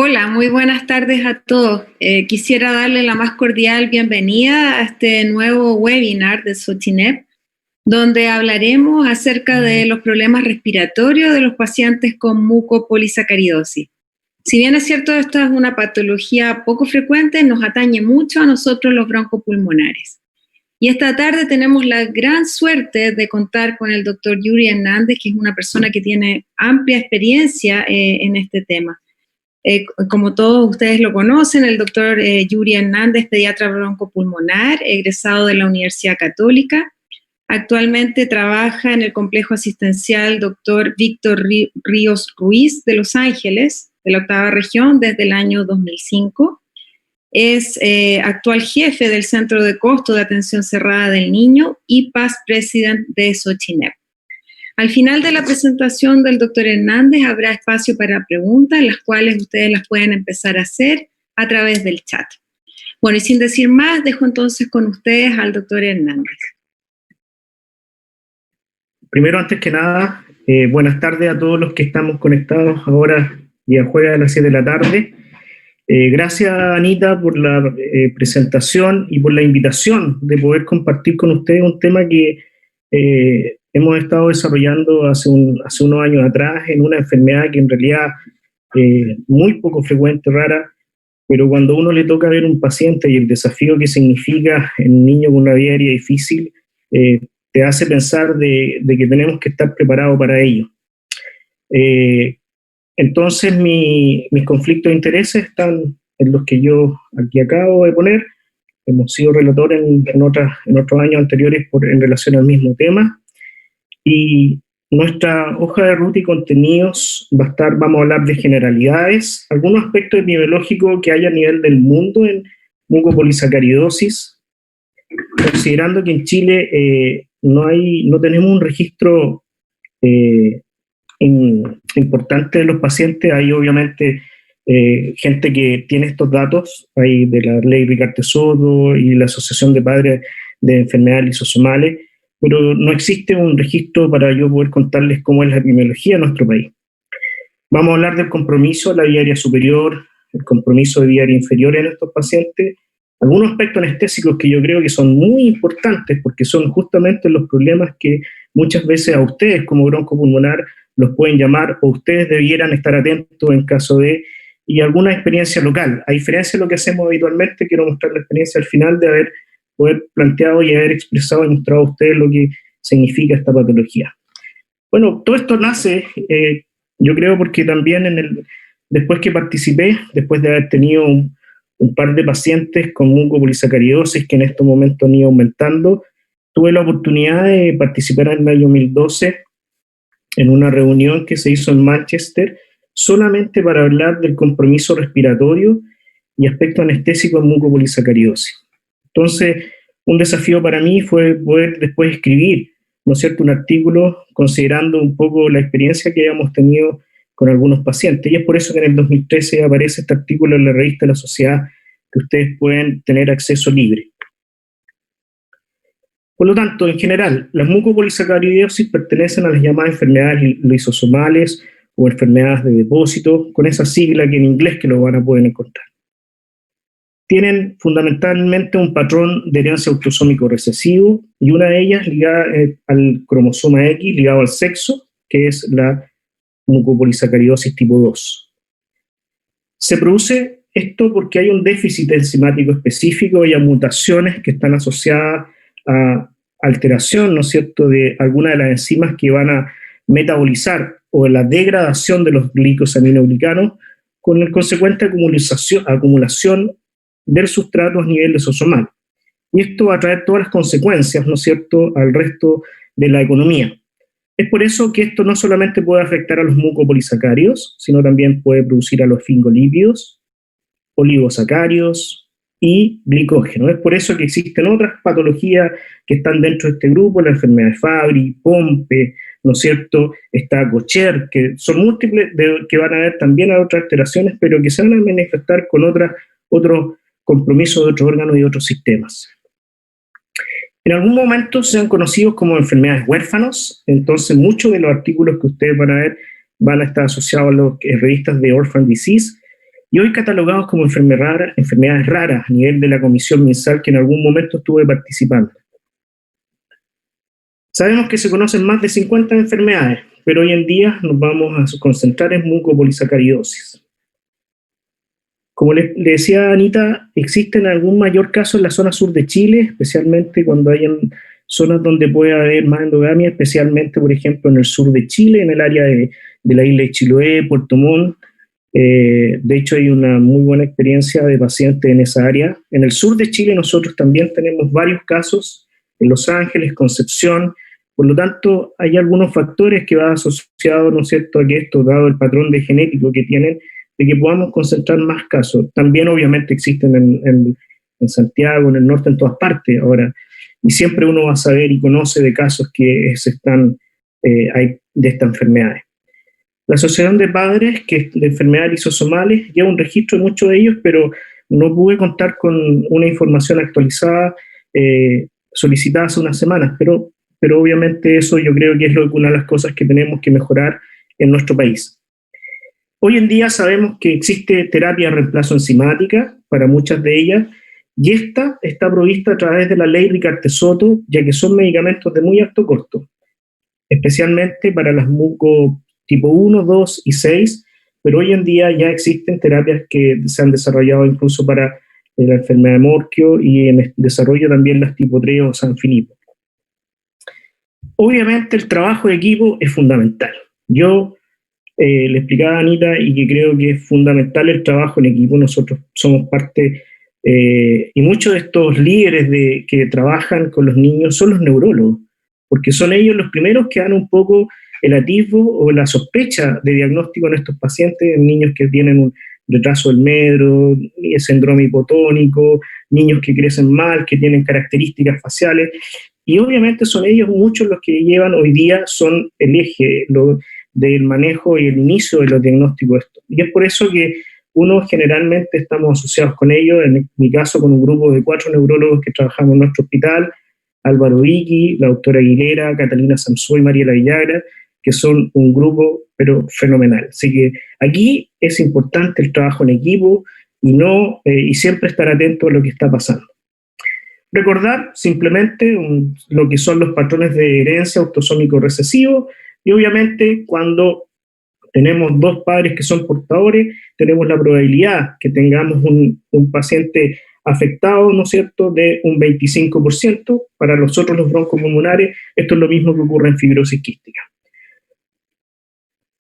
Hola, muy buenas tardes a todos. Quisiera darle la más cordial bienvenida a este nuevo webinar de Xochitl, donde hablaremos acerca de los problemas respiratorios de los pacientes con mucopolisacaridosis. Si bien es cierto, esta es una patología poco frecuente, nos atañe mucho a nosotros los broncopulmonares. Y esta tarde tenemos la gran suerte de contar con el doctor Yuri Hernández, que es una persona que tiene amplia experiencia en este tema. Como todos ustedes lo conocen, el doctor Yuri Hernández, pediatra broncopulmonar, egresado de la Universidad Católica. Actualmente trabaja en el complejo asistencial Dr. Víctor Ríos Ruiz de Los Ángeles, de la 8ª región, desde el año 2005. Es actual jefe del Centro de Costo de Atención Cerrada del Niño y past president de Xochitl. Al final de la presentación del doctor Hernández habrá espacio para preguntas, las cuales ustedes las pueden empezar a hacer a través del chat. Bueno, y sin decir más, dejo entonces con ustedes al doctor Hernández. Primero, antes que nada, buenas tardes a todos los que estamos conectados ahora día jueves a las 7 de la tarde. Gracias, Anita, por la presentación y por la invitación de poder compartir con ustedes un tema que hemos estado desarrollando hace unos años atrás en una enfermedad que en realidad muy poco frecuente, rara, pero cuando uno le toca ver un paciente y el desafío que significa en un niño con una vida aérea difícil, te hace pensar de que tenemos que estar preparados para ello. Entonces, mis conflictos de intereses están en los que yo aquí acabo de poner. Hemos sido relatores en otros años anteriores en relación al mismo tema. Y nuestra hoja de ruta y contenidos vamos a hablar de generalidades, algunos aspectos epidemiológicos que hay a nivel del mundo en mucopolisacaridosis, considerando que en Chile no tenemos un registro importante de los pacientes. Hay obviamente gente que tiene estos datos, hay de la ley Ricarte-Soto y la Asociación de Padres de Enfermedades Lisosomales, pero no existe un registro para yo poder contarles cómo es la epidemiología en nuestro país. Vamos a hablar del compromiso de la vía aérea superior, el compromiso de vía aérea inferior en estos pacientes, algunos aspectos anestésicos que yo creo que son muy importantes porque son justamente los problemas que muchas veces a ustedes como broncopulmonar los pueden llamar o ustedes debieran estar atentos en caso de, y alguna experiencia local. A diferencia de lo que hacemos habitualmente, quiero mostrar la experiencia al final de haber planteado y haber expresado y mostrado a ustedes lo que significa esta patología. Bueno, todo esto nace, yo creo, porque también después que participé, después de haber tenido un par de pacientes con mucopolisacaridosis que en estos momentos han ido aumentando, tuve la oportunidad de participar en el año 2012 en una reunión que se hizo en Manchester solamente para hablar del compromiso respiratorio y aspecto anestésico en mucopolisacaridosis. Entonces, un desafío para mí fue poder después escribir, ¿no es cierto?, un artículo considerando un poco la experiencia que habíamos tenido con algunos pacientes. Y es por eso que en el 2013 aparece este artículo en la revista de la Sociedad que ustedes pueden tener acceso libre. Por lo tanto, en general, las mucopolisacaridosis pertenecen a las llamadas enfermedades lisosomales o enfermedades de depósito, con esa sigla que en inglés que lo van a poder encontrar. Tienen fundamentalmente un patrón de herencia autosómico recesivo y una de ellas ligada al cromosoma X, ligado al sexo, que es la mucopolisacaridosis tipo 2. Se produce esto porque hay un déficit enzimático específico y a mutaciones que están asociadas a alteración, ¿no es cierto?, de alguna de las enzimas que van a metabolizar o la degradación de los glicosaminoglicanos con el consecuente acumulación del sustrato a nivel lisosomal. Y esto va a traer todas las consecuencias, ¿no es cierto?, al resto de la economía. Es por eso que esto no solamente puede afectar a los mucopolisacáridos, sino también puede producir a los fingolípidos, oligosacáridos y glicógeno. Es por eso que existen otras patologías que están dentro de este grupo, la enfermedad de Fabry, Pompe, ¿no es cierto?, está Gaucher, que son múltiples, que van a haber también otras alteraciones, pero que se van a manifestar con otros compromisos de otros órganos y otros sistemas. En algún momento se han conocido como enfermedades huérfanos, entonces muchos de los artículos que ustedes van a ver van a estar asociados a las revistas de Orphan Disease, y hoy catalogados como enfermedades raras a nivel de la Comisión MinSal, que en algún momento estuve participando. Sabemos que se conocen más de 50 enfermedades, pero hoy en día nos vamos a concentrar en mucopolisacaridosis. Como le decía Anita, existe en algún mayor caso en la zona sur de Chile, especialmente cuando hay zonas donde puede haber más endogamia, especialmente, por ejemplo, en el sur de Chile, en el área de la isla de Chiloé, Puerto Montt. De hecho, hay una muy buena experiencia de pacientes en esa área. En el sur de Chile nosotros también tenemos varios casos, en Los Ángeles, Concepción. Por lo tanto, hay algunos factores que van asociados, ¿no es cierto?, a que esto, dado el patrón de genético que tienen, de que podamos concentrar más casos. También obviamente existen en Santiago, en el norte, en todas partes ahora, y siempre uno va a saber y conoce de casos que hay de estas enfermedades. La Asociación de Padres de Enfermedades Lisosomales lleva un registro de muchos de ellos, pero no pude contar con una información actualizada solicitada hace unas semanas, pero obviamente eso yo creo que es una de las cosas que tenemos que mejorar en nuestro país. Hoy en día sabemos que existe terapia de reemplazo enzimática para muchas de ellas, y esta está provista a través de la ley Ricarte-Soto, ya que son medicamentos de muy alto costo, especialmente para las muco tipo 1, 2 y 6, pero hoy en día ya existen terapias que se han desarrollado incluso para la enfermedad de Morquio y en desarrollo también las tipo 3 o San Filipo. Obviamente el trabajo de equipo es fundamental. Yo le explicaba a Anita y que creo que es fundamental el trabajo en equipo. Nosotros somos parte, y muchos de estos líderes que trabajan con los niños son los neurólogos, porque son ellos los primeros que dan un poco el atisbo o la sospecha de diagnóstico en estos pacientes, en niños que tienen un retraso del medro, síndrome hipotónico, niños que crecen mal, que tienen características faciales, y obviamente son ellos muchos los que llevan hoy día, son el eje del manejo y el inicio de los diagnósticos de esto. Y es por eso que uno generalmente estamos asociados con ellos, en mi caso con un grupo de 4 neurólogos que trabajamos en nuestro hospital, Álvaro Vicky, la doctora Aguilera, Catalina Samsó y Mariela Villagra, que son un grupo pero fenomenal. Así que aquí es importante el trabajo en equipo y siempre estar atento a lo que está pasando. Recordar simplemente lo que son los patrones de herencia autosómico recesivo, y obviamente cuando tenemos 2 padres que son portadores, tenemos la probabilidad que tengamos un paciente afectado, ¿no es cierto?, de un 25%. Para nosotros los broncopulmonares, esto es lo mismo que ocurre en fibrosis quística.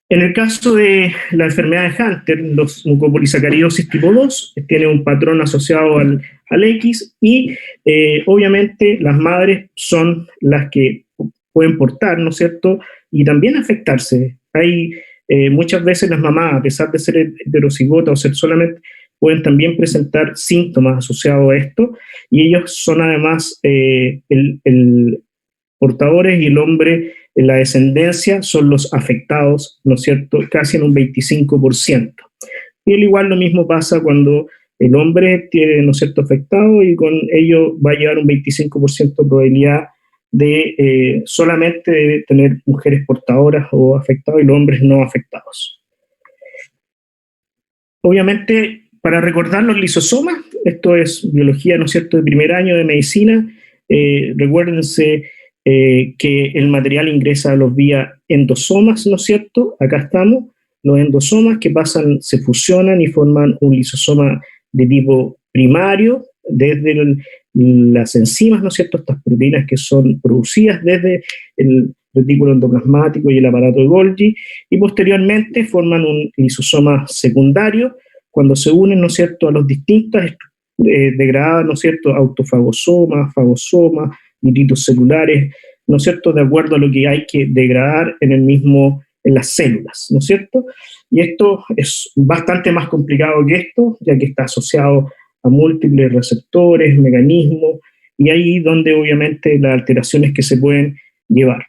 En el caso de la enfermedad de Hunter, los mucopolisacaridosis tipo 2, tiene un patrón asociado al X, y obviamente las madres son las que pueden portar, ¿no es cierto?, y también afectarse. Hay muchas veces las mamás, a pesar de ser heterocigotas o ser solamente, pueden también presentar síntomas asociados a esto, y ellos son además el portadores, y el hombre en la descendencia son los afectados, ¿no es cierto?, casi en un 25%. Y al igual lo mismo pasa cuando el hombre tiene, ¿no es cierto?, afectado, y con ello va a llevar un 25% de probabilidad de solamente de tener mujeres portadoras o afectadas y los hombres no afectados. Obviamente, para recordar los lisosomas, esto es biología, ¿no es cierto?, de primer año de medicina. Recuérdense que el material ingresa a los vía endosomas, ¿no es cierto? Acá estamos, los endosomas que se fusionan y forman un lisosoma de tipo primario, desde las enzimas, ¿no es cierto?, estas proteínas que son producidas desde el retículo endoplasmático y el aparato de Golgi, y posteriormente forman un lisosoma secundario, cuando se unen, ¿no es cierto?, a los distintas degradadas, ¿no es cierto?, autofagosomas, fagosomas, nitritos celulares, ¿no es cierto?, de acuerdo a lo que hay que degradar en las células, ¿no es cierto? Y esto es bastante más complicado que esto, ya que está asociado a múltiples receptores, mecanismos, y ahí donde obviamente las alteraciones que se pueden llevar.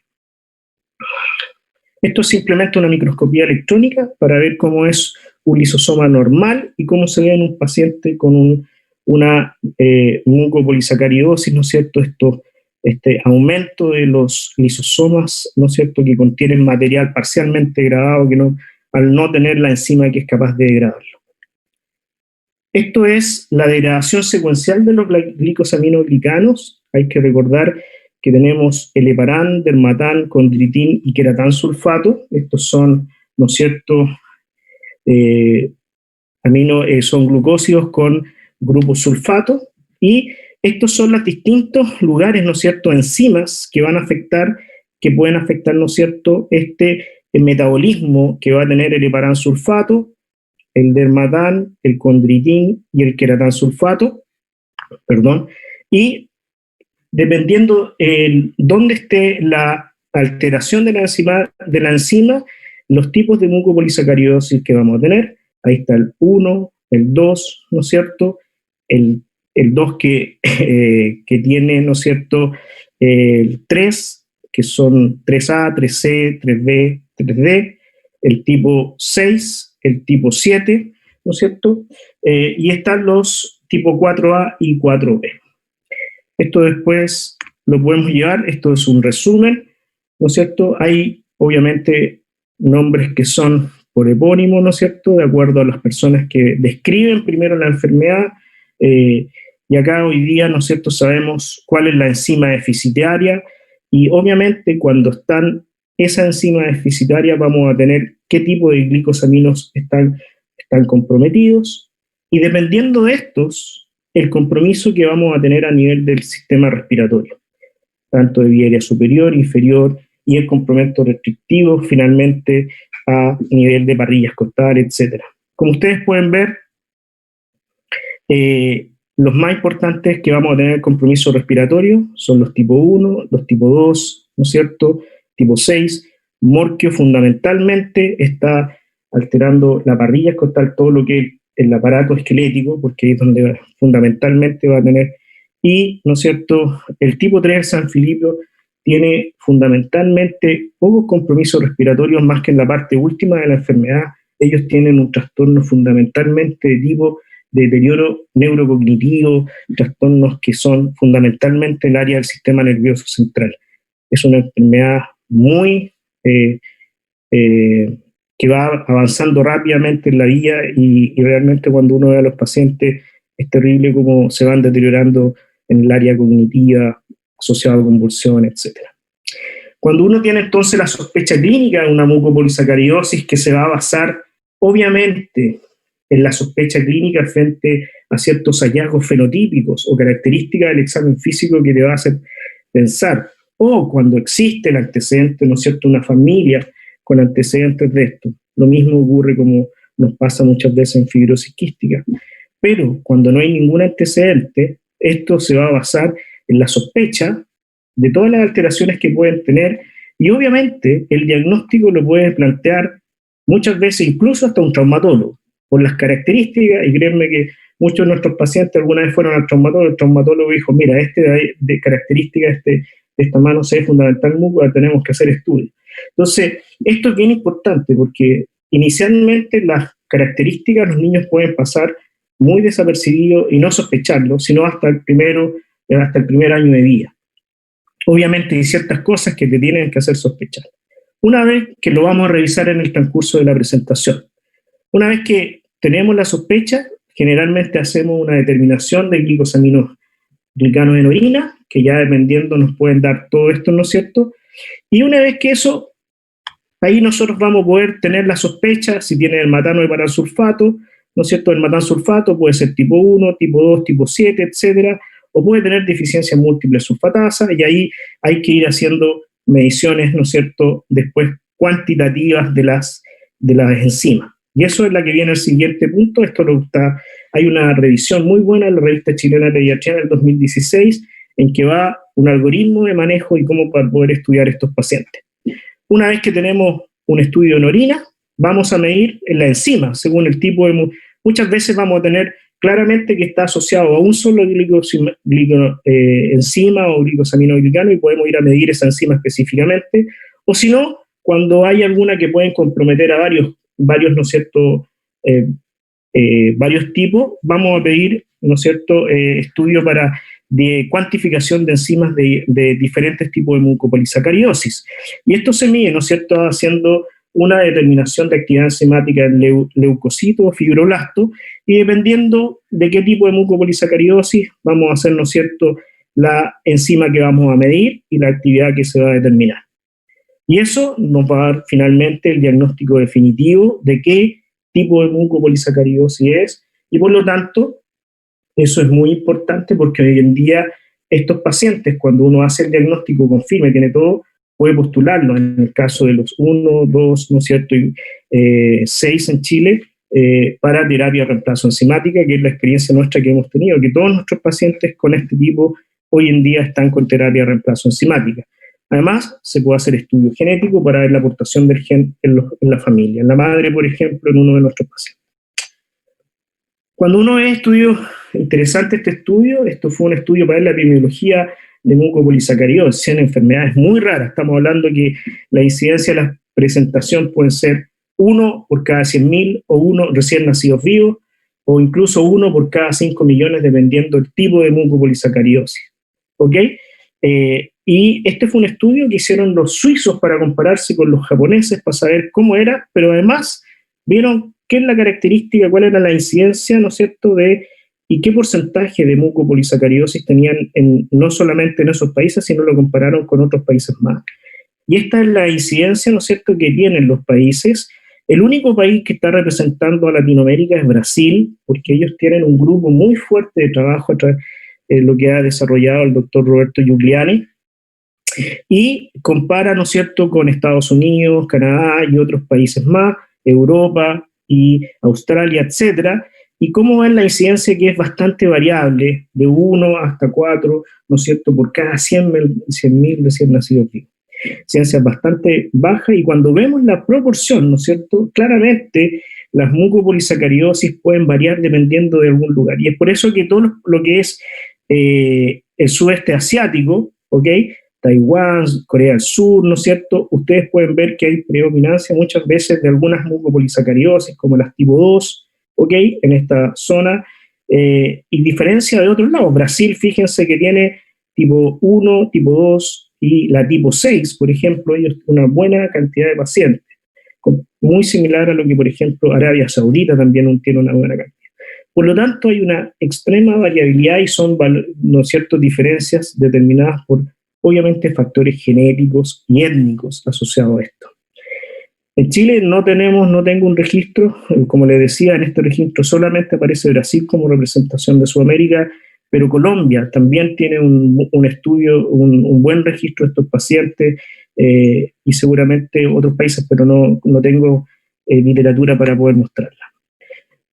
Esto es simplemente una microscopía electrónica para ver cómo es un lisosoma normal y cómo se ve en un paciente con una mucopolisacaridosis, ¿no es cierto?, este aumento de los lisosomas, ¿no es cierto?, que contienen material parcialmente degradado, al no tener la enzima que es capaz de degradarlo. Esto es la degradación secuencial de los glicosaminoglicanos. Hay que recordar que tenemos el heparán, dermatán, condritin y queratán sulfato. Estos son, ¿no es cierto?, son glucósidos con grupo sulfato, y estos son los distintos lugares, ¿no es cierto?, enzimas que van a afectar, que pueden afectar, ¿no es cierto?, el metabolismo que va a tener el heparán sulfato, el dermatán, el condritin y el queratán sulfato, y dependiendo dónde esté la alteración de la enzima, los tipos de mucopolisacaridosis que vamos a tener. Ahí está el 1, el 2, ¿no es cierto? El 2 que tiene, ¿no es cierto?, el 3, que son 3A, 3C, 3B, 3D, el tipo 6, el tipo 7, ¿no es cierto? Y están los tipo 4A y 4B. Esto después lo podemos llevar, esto es un resumen, ¿no es cierto? Hay, obviamente, nombres que son por epónimo, ¿no es cierto?, de acuerdo a las personas que describen primero la enfermedad, y acá hoy día, ¿no es cierto?, sabemos cuál es la enzima deficitaria, y obviamente cuando están esa enzima deficitaria vamos a tener qué tipo de glicosaminos están comprometidos, y dependiendo de estos, el compromiso que vamos a tener a nivel del sistema respiratorio, tanto de vía aérea superior, inferior, y el compromiso restrictivo finalmente a nivel de parrillas costales, etc. Como ustedes pueden ver, los más importantes que vamos a tener compromiso respiratorio son los tipo 1, los tipo 2, ¿no es cierto?, tipo 6. Morquio fundamentalmente está alterando la parrilla costal, todo lo que es el aparato esquelético, porque es donde fundamentalmente va a tener, y, ¿no es cierto?, el tipo 3 San Filippo tiene fundamentalmente pocos compromisos respiratorios, más que en la parte última de la enfermedad. Ellos tienen un trastorno fundamentalmente de tipo de deterioro neurocognitivo, trastornos que son fundamentalmente el área del sistema nervioso central. Es una enfermedad muy que va avanzando rápidamente en la vida, y realmente cuando uno ve a los pacientes es terrible cómo se van deteriorando en el área cognitiva, asociado a convulsiones, etc. Cuando uno tiene entonces la sospecha clínica de una mucopolisacaridosis, que se va a basar obviamente en la sospecha clínica frente a ciertos hallazgos fenotípicos o características del examen físico que te va a hacer pensar, o cuando existe el antecedente, ¿no es cierto?, una familia con antecedentes de esto. Lo mismo ocurre como nos pasa muchas veces en fibrosis quística. Pero cuando no hay ningún antecedente, esto se va a basar en la sospecha de todas las alteraciones que pueden tener, y obviamente el diagnóstico lo puede plantear muchas veces incluso hasta un traumatólogo, por las características, y créanme que muchos de nuestros pacientes alguna vez fueron al traumatólogo, el traumatólogo dijo, mira, de características, de esta mano se ve fundamental muco, tenemos que hacer estudios. Entonces, esto es bien importante porque inicialmente las características los niños pueden pasar muy desapercibidos y no sospecharlo, sino hasta el primer año de vida. Obviamente hay ciertas cosas que te tienen que hacer sospechar. Una vez que lo vamos a revisar en el transcurso de la presentación, una vez que tenemos la sospecha, generalmente hacemos una determinación de glicosaminoglicanos en orina, que ya dependiendo nos pueden dar todo esto, ¿no es cierto? Y una vez que eso, ahí nosotros vamos a poder tener la sospecha si tiene el matano de parasulfato, ¿no es cierto? El matán sulfato puede ser tipo 1, tipo 2, tipo 7, etcétera, o puede tener deficiencia múltiple sulfatasa, y ahí hay que ir haciendo mediciones, ¿no es cierto?, después cuantitativas de las enzimas. Y eso es la que viene al siguiente punto. Hay una revisión muy buena en la revista chilena de pediatría del 2016, en que va un algoritmo de manejo y cómo poder estudiar estos pacientes. Una vez que tenemos un estudio en orina, vamos a medir la enzima, según el tipo de... Muchas veces vamos a tener claramente que está asociado a un solo enzima o glicosaminoglicano, y podemos ir a medir esa enzima específicamente, o si no, cuando hay alguna que pueden comprometer a varios, ¿no es cierto?, varios tipos, vamos a pedir, ¿no es cierto?, estudio de cuantificación de enzimas de diferentes tipos de mucopolisacaridosis. Y esto se mide, ¿no es cierto?, haciendo una determinación de actividad enzimática en leucocitos o fibroblastos, y dependiendo de qué tipo de mucopolisacaridosis vamos a hacer, ¿no es cierto?, la enzima que vamos a medir y la actividad que se va a determinar. Y eso nos va a dar finalmente el diagnóstico definitivo de qué tipo de mucopolisacaridosis es, y por lo tanto, eso es muy importante porque hoy en día estos pacientes, cuando uno hace el diagnóstico, confirma y tiene todo, puede postularlo en el caso de los 1, 2, ¿no es cierto?, y 6 en Chile, para terapia de reemplazo enzimática, que es la experiencia nuestra que hemos tenido, que todos nuestros pacientes con este tipo hoy en día están con terapia de reemplazo enzimática. Además, se puede hacer estudio genético para ver la aportación del gen en la familia, en la madre, por ejemplo, en uno de nuestros pacientes. Cuando uno ve estudios, interesante este estudio, esto fue un estudio para ver la epidemiología de mucopolisacaridosis en enfermedades muy raras. Estamos hablando que la incidencia de la presentación puede ser 1 por cada 100.000 o 1 recién nacidos vivos, o incluso 1 por cada 5 millones, dependiendo del tipo de mucopolisacaridosis. ¿Ok? Y este fue un estudio que hicieron los suizos para compararse con los japoneses, para saber cómo era, pero además vieron qué es la característica, cuál era la incidencia, ¿no es cierto?, y qué porcentaje de mucopolisacaridosis tenían no solamente en esos países, sino lo compararon con otros países más. Y esta es la incidencia, ¿no es cierto?, que tienen los países. El único país que está representando a Latinoamérica es Brasil, porque ellos tienen un grupo muy fuerte de trabajo a través de lo que ha desarrollado el doctor Roberto Giuliani, y compara, ¿no es cierto?, con Estados Unidos, Canadá y otros países más, Europa y Australia, etcétera, y cómo es la incidencia, que es bastante variable, de 1 hasta 4, ¿no es cierto?, por cada 100.000 recién nacidos vivos. Ciencia bastante baja, y cuando vemos la proporción, ¿no es cierto?, claramente las mucopolisacaridosis pueden variar dependiendo de algún lugar, y es por eso que todo lo que es el sudeste asiático, ¿ok?, Taiwán, Corea del Sur, ¿no es cierto?, ustedes pueden ver que hay predominancia muchas veces de algunas mucopolisacaridosis, como las tipo 2, ¿ok?, en esta zona, y diferencia de otros lados. Brasil, fíjense que tiene tipo 1, tipo 2 y la tipo 6, por ejemplo, ellos una buena cantidad de pacientes, muy similar a lo que, por ejemplo, Arabia Saudita también tiene una buena cantidad. Por lo tanto, hay una extrema variabilidad y son, ¿no es cierto?, diferencias determinadas por, obviamente, factores genéticos y étnicos asociados a esto. En Chile no tengo un registro, como les decía, en este registro solamente aparece Brasil como representación de Sudamérica, pero Colombia también tiene un estudio, un buen registro de estos pacientes, y seguramente otros países, pero no tengo literatura para poder mostrarla.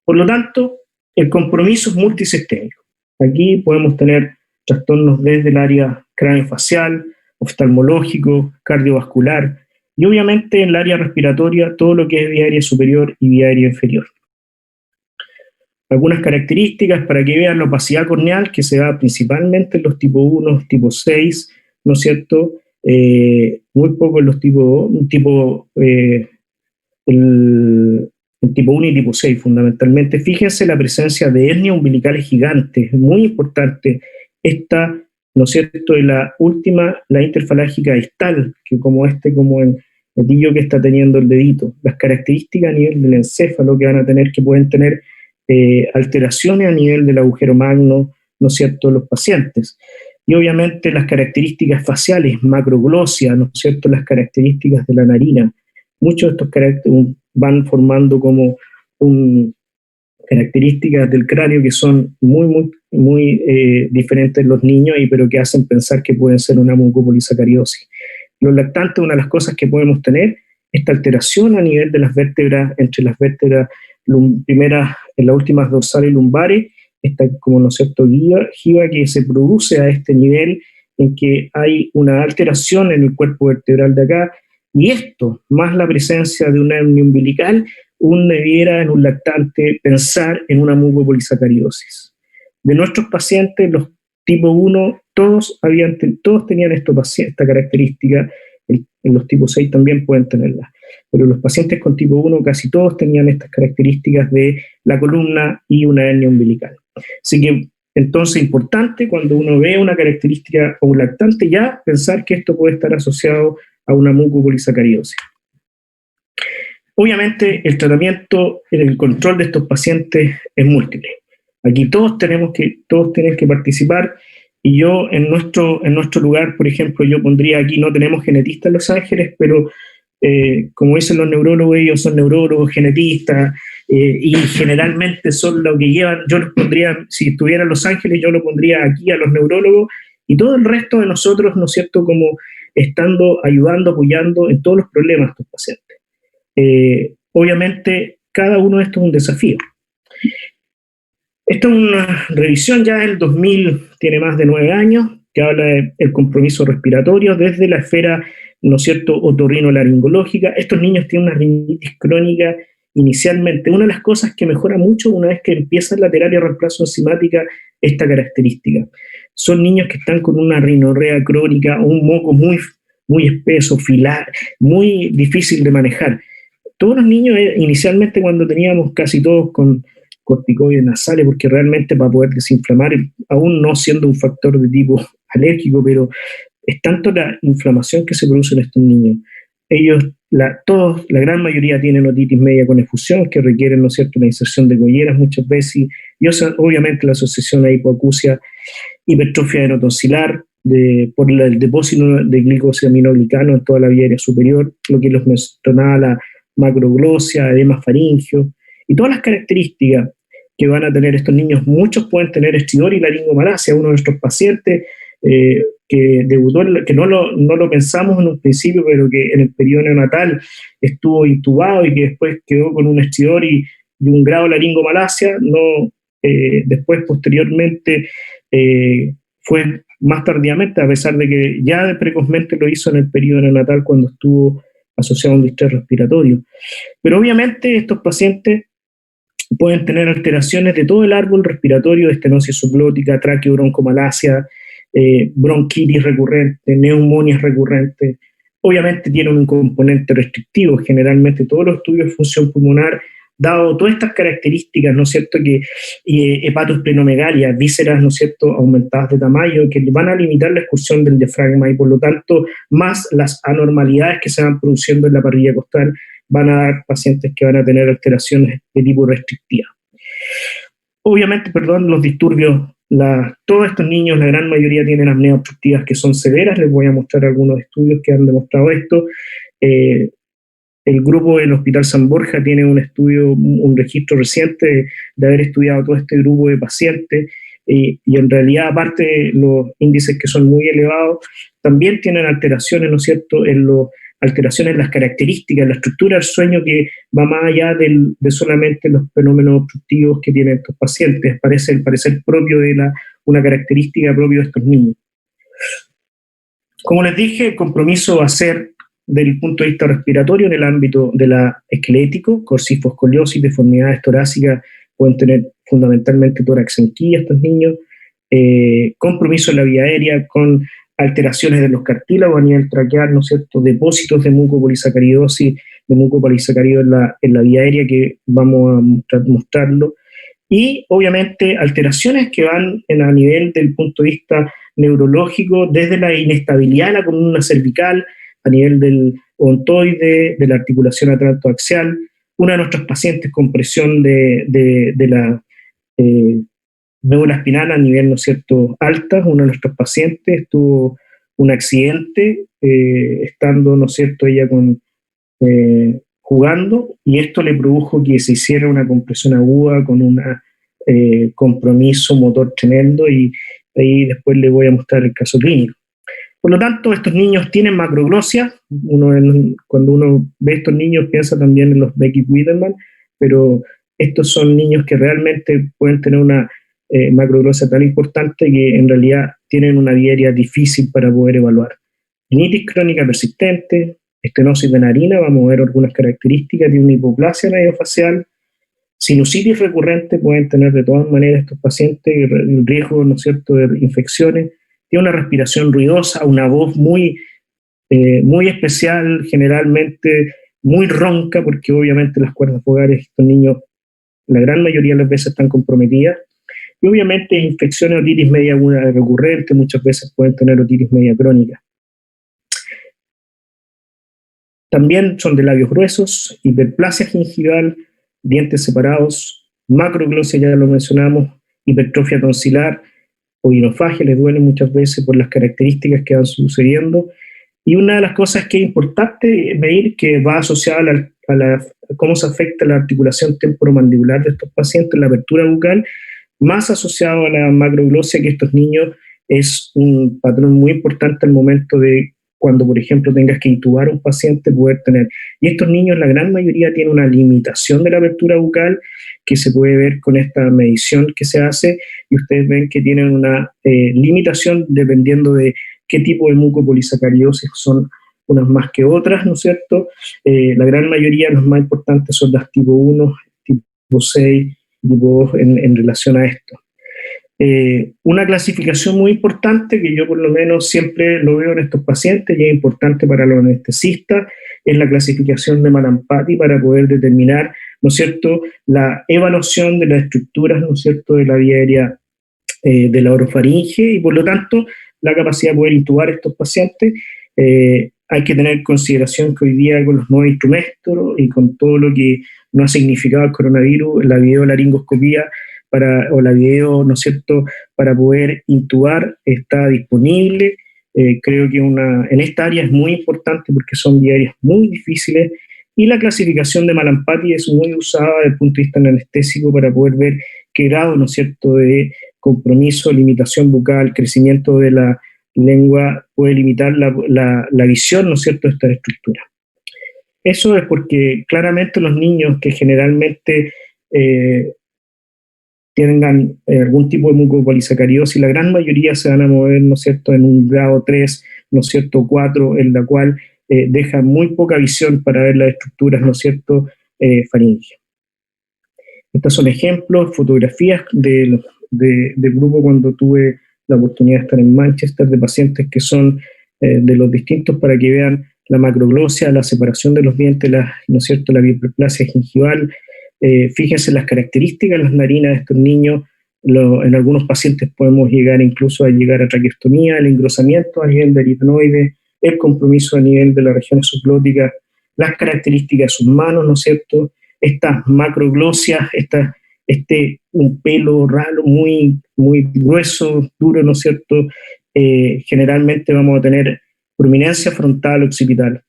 Por lo tanto, el compromiso es multisistémico. Aquí podemos tener trastornos desde el área craneofacial, oftalmológico, cardiovascular, y obviamente en el área respiratoria todo lo que es vía aérea superior y vía aérea inferior. Algunas características para que vean la opacidad corneal, que se da principalmente en los tipo 1, tipo 6, ¿no es cierto?, muy poco en los el tipo 1 y tipo 6 fundamentalmente. Fíjense la presencia de hernias umbilicales gigantes, muy importante. Esta, ¿no es cierto?, de la última, la interfalágica distal, que como el gatillo que está teniendo el dedito. Las características a nivel del encéfalo que van a tener, que pueden tener alteraciones a nivel del agujero magno, ¿no es cierto?, los pacientes. Y obviamente las características faciales, macroglosia, ¿no es cierto?, las características de la narina. Muchos de estos caracteres van formando como características del cráneo que son muy diferentes en los niños, pero que hacen pensar que pueden ser una mucopolisacaridosis. Los lactantes, una de las cosas que podemos tener, esta alteración a nivel de las vértebras, entre las vértebras primeras, en las últimas dorsales y lumbares, esta, como no es cierto, giba que se produce a este nivel en que hay una alteración en el cuerpo vertebral de acá, y esto, más la presencia de una hernia umbilical, debiera en un lactante pensar en una mucopolisacaridosis. De nuestros pacientes, los tipo 1, todos tenían esta característica, en los tipo 6 también pueden tenerla, pero los pacientes con tipo 1 casi todos tenían estas características de la columna y una hernia umbilical. Así que, entonces, importante cuando uno ve una característica o un lactante, ya pensar que esto puede estar asociado a una mucopolisacaridosis. Obviamente el tratamiento, el control de estos pacientes es múltiple. Aquí todos tienen que participar, y yo en nuestro lugar, por ejemplo, yo pondría aquí, no tenemos genetistas en Los Ángeles, pero como dicen los neurólogos, ellos son neurólogos, genetistas, y generalmente son lo que llevan. Yo los pondría, si estuviera en Los Ángeles, yo lo pondría aquí a los neurólogos, y todo el resto de nosotros, ¿no es cierto?, como estando, ayudando, apoyando en todos los problemas de estos pacientes. Obviamente, cada uno de estos es un desafío. Esta es una revisión ya del 2000, tiene más de 9 años, que habla del compromiso respiratorio desde la esfera, ¿no es cierto?, otorrinolaringológica. Estos niños tienen una rinitis crónica inicialmente. Una de las cosas que mejora mucho una vez que empiezan la terapia de reemplazo enzimática, esta característica. Son niños que están con una rinorrea crónica o un moco muy espeso, filar, muy difícil de manejar. Todos los niños, inicialmente cuando teníamos casi todos con corticoides nasales, porque realmente para poder desinflamar, aún no siendo un factor de tipo alérgico, pero es tanto la inflamación que se produce en estos niños. Ellos, la gran mayoría tienen otitis media con efusión, que requieren, ¿no es cierto?, la inserción de colleras muchas veces, y obviamente la asociación a hipoacusia, hipertrofia adenotonsilar, por el depósito de glicosaminoglicano en toda la vía aérea superior, lo que los mencionaba, la macroglosia, edema faríngeo, y todas las características que van a tener estos niños. Muchos pueden tener estridor y laringomalacia. Uno de nuestros pacientes que debutó, que no lo pensamos en un principio, pero que en el periodo neonatal estuvo intubado y que después quedó con un estridor y un grado de laringomalacia, después posteriormente fue más tardíamente, a pesar de que ya precozmente lo hizo en el periodo neonatal cuando estuvo asociado a un distrés respiratorio. Pero obviamente estos pacientes pueden tener alteraciones de todo el árbol respiratorio, estenosis subglótica, traqueobroncomalacia, bronquitis recurrente, neumonias recurrentes. Obviamente tienen un componente restrictivo. Generalmente todos los estudios de función pulmonar, dado todas estas características, ¿no es cierto?, que hepatosplenomegalia, vísceras, ¿no es cierto?, aumentadas de tamaño, que van a limitar la excursión del diafragma, y por lo tanto, más las anormalidades que se van produciendo en la parrilla costal, van a dar pacientes que van a tener alteraciones de tipo restrictiva. Obviamente, los disturbios, todos estos niños, la gran mayoría tienen apneas obstructivas que son severas. Les voy a mostrar algunos estudios que han demostrado esto. El grupo del Hospital San Borja tiene un estudio, un registro reciente de haber estudiado todo este grupo de pacientes, y en realidad, aparte de los índices que son muy elevados, también tienen alteraciones, ¿no es cierto?, alteraciones en las características, la estructura del sueño, que va más allá de solamente los fenómenos obstructivos que tienen estos pacientes. Parece el parecer propio de una característica propia de estos niños. Como les dije, el compromiso va a ser desde el punto de vista respiratorio en el ámbito de la esquelético, corsifoscoliosis, deformidades torácicas, pueden tener fundamentalmente tórax-enquilla estos niños, compromiso en la vía aérea con alteraciones de los cartílagos a nivel traqueal, ¿no es cierto?, depósitos de mucopolisacaridosis, de mucopolisacárido en la vía aérea, que vamos a mostrarlo, y obviamente alteraciones que van a nivel del punto de vista neurológico, desde la inestabilidad de la columna cervical, a nivel del ontoide, de la articulación atlantoaxial. Una de nuestros pacientes con presión de la médula espinal a nivel, ¿no es cierto?, alta, uno de nuestros pacientes tuvo un accidente estando, ¿no es cierto?, ella jugando, y esto le produjo que se hiciera una compresión aguda con un compromiso motor tremendo, y ahí después le voy a mostrar el caso clínico. Por lo tanto, estos niños tienen macroglosia. Cuando uno ve estos niños piensa también en los Becky-Wiedemann, pero estos son niños que realmente pueden tener una macroglosia tan importante que en realidad tienen una vía aérea difícil para poder evaluar. Rinitis crónica persistente, estenosis de narina, vamos a ver algunas características de una hipoplasia nadiofacial, sinusitis recurrente, pueden tener de todas maneras estos pacientes el riesgo, ¿no es cierto?, de infecciones. Tiene una respiración ruidosa, una voz muy especial, generalmente muy ronca, porque obviamente las cuerdas vocales de estos niños, la gran mayoría de las veces, están comprometidas. Y obviamente infecciones, otitis media aguda recurrente, muchas veces pueden tener otitis media crónica. También son de labios gruesos, hiperplasia gingival, dientes separados, macroglosia, ya lo mencionamos, hipertrofia tonsilar, oinofagia, les duele muchas veces por las características que van sucediendo. Y una de las cosas que es importante medir, que va asociada a cómo se afecta la articulación temporomandibular de estos pacientes, la apertura bucal, más asociado a la macroglosia, que estos niños es un patrón muy importante al momento de cuando, por ejemplo, tengas que intubar a un paciente, poder tener. Y estos niños, la gran mayoría, tienen una limitación de la apertura bucal que se puede ver con esta medición que se hace, y ustedes ven que tienen una limitación dependiendo de qué tipo de mucopolisacariosis son unas más que otras, ¿no es cierto? La gran mayoría, los más importantes, son las tipo 1, tipo 6, tipo 2 en relación a esto. Una clasificación muy importante, que yo por lo menos siempre lo veo en estos pacientes y es importante para los anestesistas, es la clasificación de Malampati para poder determinar, ¿no es cierto?, la evaluación de las estructuras, ¿no es cierto?, de la vía aérea de la orofaringe, y por lo tanto la capacidad de poder intubar a estos pacientes. Hay que tener en consideración que hoy día, con los nuevos instrumentos y con todo lo que nos ha significado el coronavirus, la videolaringoscopía o la video, ¿no es cierto?, para poder intubar está disponible. Creo que en esta área es muy importante porque son áreas muy difíciles, y la clasificación de Malampati es muy usada desde el punto de vista anestésico para poder ver qué grado, ¿no es cierto?, de compromiso, limitación bucal, crecimiento de la lengua puede limitar la visión, ¿no es cierto?, de esta estructura. Eso es porque claramente los niños que generalmente tengan algún tipo de mucopolisacariosis, la gran mayoría se van a mover, ¿no es cierto?, en un grado 3, ¿no es cierto?, 4, en la cual deja muy poca visión para ver las estructuras, ¿no es cierto?, faringe. Estos son ejemplos, fotografías del grupo cuando tuve la oportunidad de estar en Manchester, de pacientes que son de los distintos, para que vean la macroglosia, la separación de los dientes, ¿no es cierto?, la hiperplasia gingival. Fíjense las características de las narinas de estos niños. En algunos pacientes podemos llegar incluso a traqueostomía, el engrosamiento a nivel de aritenoides, el compromiso a nivel de las regiones subglóticas, las características de sus manos, ¿no es cierto?, estas macroglosias, un pelo raro, muy, muy grueso, duro, ¿no es cierto? Generalmente vamos a tener prominencia frontal occipital.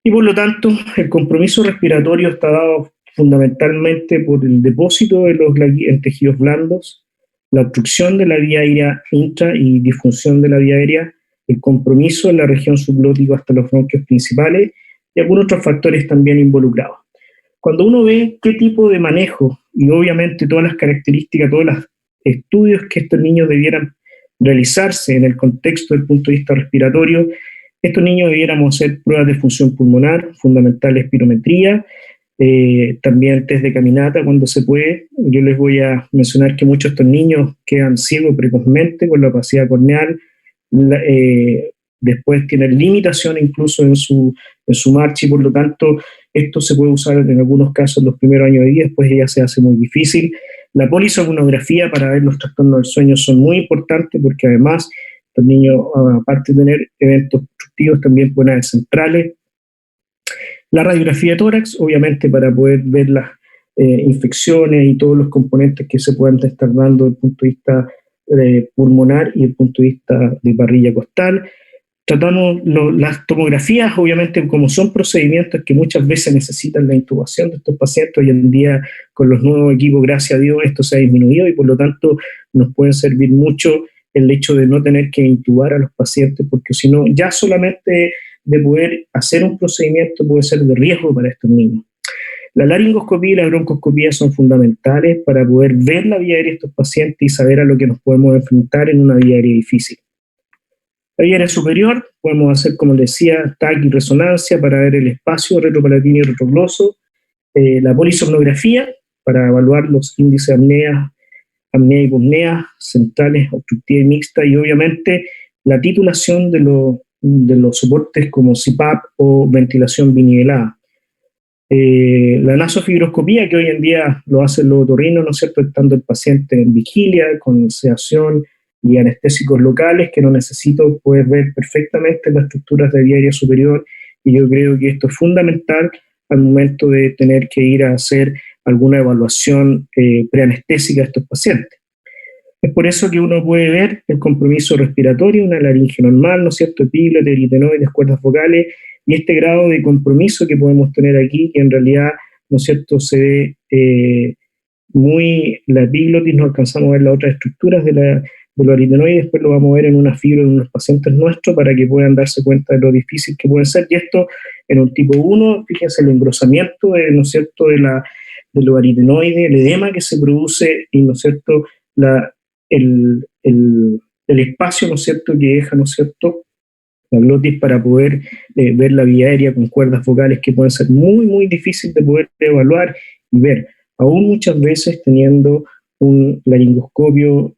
Y por lo tanto, el compromiso respiratorio está dado fundamentalmente por el depósito de los en tejidos blandos, la obstrucción de la vía aérea intra y disfunción de la vía aérea, el compromiso en la región subglótica hasta los bronquios principales y algunos otros factores también involucrados. Cuando uno ve qué tipo de manejo y obviamente todas las características, todos los estudios que estos niños debieran realizarse en el contexto del punto de vista respiratorio, estos niños debiéramos hacer pruebas de función pulmonar, fundamental espirometría, también test de caminata cuando se puede. Yo les voy a mencionar que muchos de estos niños quedan ciegos precozmente con la opacidad corneal, después tienen limitación incluso en su marcha, y por lo tanto esto se puede usar en algunos casos en los primeros años de vida, después ya se hace muy difícil. La polisomnografía para ver los trastornos del sueño son muy importantes, porque además los niños, aparte de tener eventos obstructivos, también pueden haber centrales. La radiografía de tórax, obviamente, para poder ver las infecciones y todos los componentes que se puedan estar dando desde el punto de vista pulmonar y desde el punto de vista de parrilla costal. Tratamos las tomografías, obviamente, como son procedimientos que muchas veces necesitan la intubación de estos pacientes. Hoy en día, con los nuevos equipos, gracias a Dios, esto se ha disminuido, y por lo tanto nos pueden servir mucho el hecho de no tener que intubar a los pacientes, porque si no, ya solamente de poder hacer un procedimiento puede ser de riesgo para estos niños. La laringoscopía y la broncoscopía son fundamentales para poder ver la vía aérea de estos pacientes y saber a lo que nos podemos enfrentar en una vía aérea difícil. La vía aérea superior, podemos hacer, como les decía, TAC y resonancia para ver el espacio retropalatino y retrogloso. La polisomnografía para evaluar los índices de apnea y hipopnea, centrales, obstructiva y mixta, y obviamente la titulación de los soportes como CPAP o ventilación binivelada. La nasofibroscopía, que hoy en día lo hacen los otorrinos, ¿no es cierto?, estando el paciente en vigilia, con sedación y anestésicos locales, que no necesito poder ver perfectamente las estructuras de vía aérea superior y yo creo que esto es fundamental al momento de tener que ir a hacer alguna evaluación preanestésica a estos pacientes. Es por eso que uno puede ver el compromiso respiratorio, una laringe normal, ¿no es cierto?, epíglote, aritenoides, cuerdas vocales, y este grado de compromiso que podemos tener aquí, que en realidad, ¿no es cierto?, se ve la epiglotis, no alcanzamos a ver las otras estructuras de los aritenoides, después lo vamos a ver en una fibra de unos pacientes nuestros para que puedan darse cuenta de lo difícil que puede ser, y esto en un tipo 1, fíjense el engrosamiento, ¿no es cierto?, de los aritenoides, el edema que se produce, y, ¿no es cierto?, el espacio, ¿no es cierto?, que deja, ¿no es cierto?, la glotis para poder ver la vía aérea con cuerdas vocales que pueden ser muy, muy difíciles de poder evaluar y ver, aún muchas veces teniendo un laringoscopio,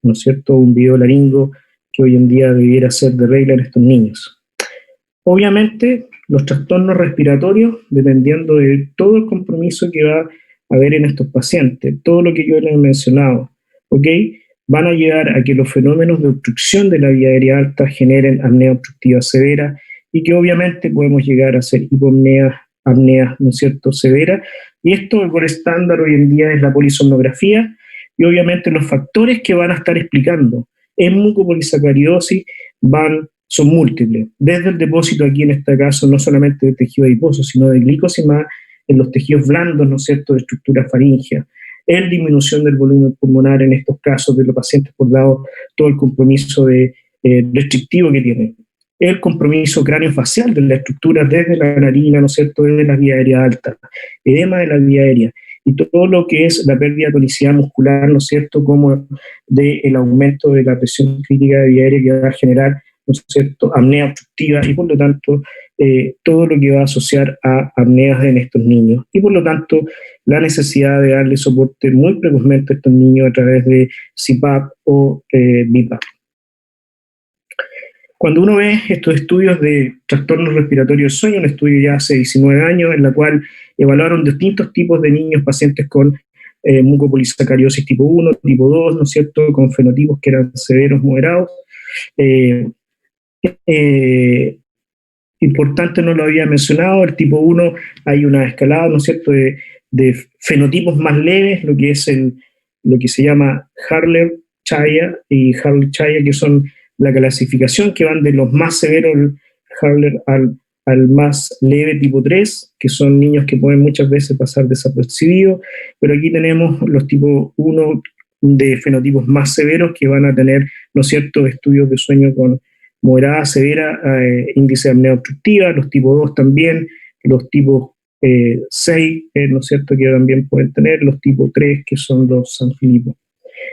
¿no es cierto?, un videolaringo que hoy en día debiera ser de regla en estos niños. Obviamente, los trastornos respiratorios, dependiendo de todo el compromiso que va a haber en estos pacientes, todo lo que yo les he mencionado, ¿ok?, van a llevar a que los fenómenos de obstrucción de la vía aérea alta generen apnea obstructiva severa y que obviamente podemos llegar a hacer hipopneas, apneas, ¿no es cierto?, severas. Y esto por estándar hoy en día es la polisomnografía y obviamente los factores que van a estar explicando en mucopolisacaridosis son múltiples. Desde el depósito aquí en este caso no solamente de tejido adiposo, sino de glicosima en los tejidos blandos, ¿no es cierto?, de estructura faríngea. El disminución del volumen pulmonar en estos casos de los pacientes por dado todo el compromiso restrictivo que tienen. El compromiso craneofacial de la estructura desde la narina, ¿no es cierto?, desde la vía aérea alta, edema de la vía aérea, y todo lo que es la pérdida de tonicidad muscular, ¿no es cierto?, como el aumento de la presión crítica de vía aérea que va a generar, ¿no es cierto?, apnea obstructiva y por lo tanto todo lo que va a asociar a apneas en estos niños. Y por lo tanto la necesidad de darle soporte muy precozmente a estos niños a través de CPAP o BiPAP. Cuando uno ve estos estudios de trastornos respiratorios del sueño, un estudio ya hace 19 años, en la cual evaluaron distintos tipos de niños, pacientes con mucopolisacariosis tipo 1, tipo 2, ¿no es cierto?, con fenotipos que eran severos, moderados. Importante, no lo había mencionado, el tipo 1 hay una escalada, ¿no es cierto?, de fenotipos más leves, lo que es lo que se llama Harler-Chaya y Harler-Chaya, que son la clasificación que van de los más severos, Harler, al más leve tipo 3, que son niños que pueden muchas veces pasar desapercibidos, pero aquí tenemos los tipos 1 de fenotipos más severos que van a tener, ¿no es cierto?, estudios de sueño con moderada, severa, índice de apnea obstructiva, los tipos 2 también, los tipos 6, ¿no es cierto?, que también pueden tener, los tipos 3, que son los Sanfilippo.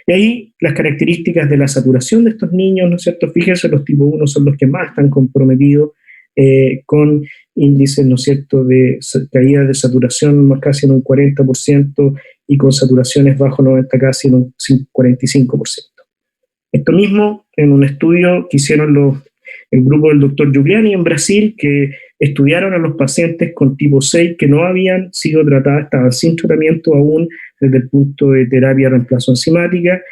Y ahí las características de la saturación de estos niños, ¿no es cierto?, fíjense, los tipos 1 son los que más están comprometidos con índices, ¿no es cierto?, de caída de saturación más casi en un 40% y con saturaciones bajo 90 casi en un 45%. Esto mismo en un estudio que hicieron el grupo del doctor Giuliani en Brasil, que estudiaron a los pacientes con tipo 6 que no habían sido tratados, estaban sin tratamiento aún desde el punto de terapia de reemplazo enzimática,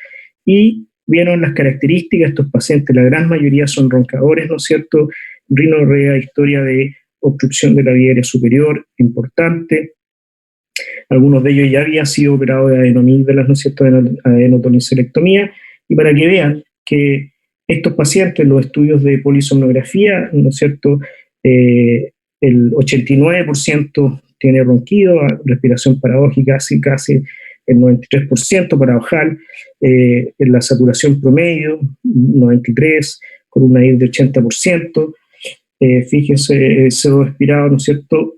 y vieron las características de estos pacientes. La gran mayoría son roncadores, ¿no es cierto?, rinorrea, historia de obstrucción de la vía aérea superior importante. Algunos de ellos ya habían sido operados de adenomígdalas, ¿no es cierto?, de adenotonicerectomía. Y para que vean que estos pacientes, los estudios de polisomnografía, ¿no es cierto?, el 89% tiene ronquido, respiración paradójica, casi el 93% paradojal, en la saturación promedio, 93%, con una ID de 80%, fíjense, CO2 expirado, ¿no es cierto?,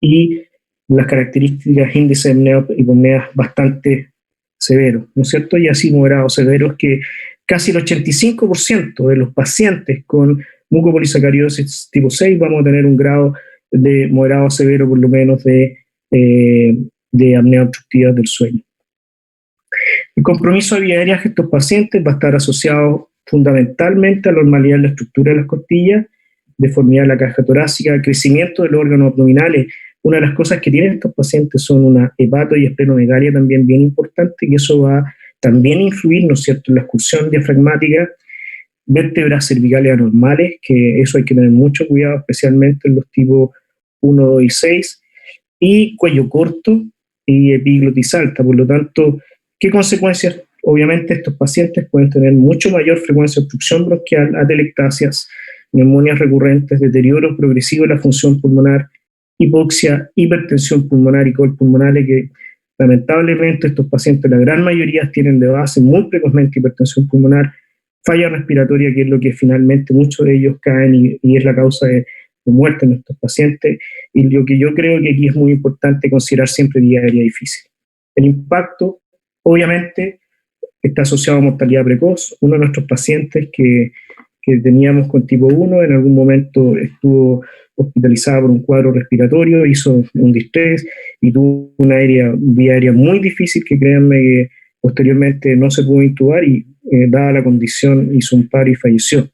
y las características índice de hipopneas bastante severos, ¿no es cierto?, y así moderados severos, que casi el 85% de los pacientes con mucopolisacaridosis tipo 6 vamos a tener un grado de moderado severo por lo menos de apnea obstructiva del sueño. El compromiso de vía aérea de estos pacientes va a estar asociado fundamentalmente a la normalidad de la estructura de las costillas, deformidad de la caja torácica, crecimiento de los órganos abdominales. Una de las cosas que tienen estos pacientes son una hepato- y esplenomegalia también bien importante, y eso va también a influir, ¿no es cierto?, en la excursión diafragmática. vértebras cervicales anormales, que eso hay que tener mucho cuidado, especialmente en los tipos 1, 2 y 6, y cuello corto y epiglotis alta. Por lo tanto, ¿qué consecuencias? Obviamente estos pacientes pueden tener mucho mayor frecuencia de obstrucción bronquial, atelectasias, neumonias recurrentes, deterioro progresivo de la función pulmonar, hipoxia, hipertensión pulmonar y col pulmonales, que lamentablemente estos pacientes, la gran mayoría, tienen de base muy precozmente hipertensión pulmonar, falla respiratoria, que es lo que finalmente muchos de ellos caen y es la causa de muerte en estos pacientes. Y lo que yo creo que aquí es muy importante considerar siempre vía aérea difícil. El impacto, obviamente, está asociado a mortalidad precoz. Uno de nuestros pacientes que teníamos con tipo 1 en algún momento estuvo hospitalizada por un cuadro respiratorio, hizo un distrés y tuvo una vía aérea muy difícil que créanme que posteriormente no se pudo intubar y dada la condición hizo un paro y falleció.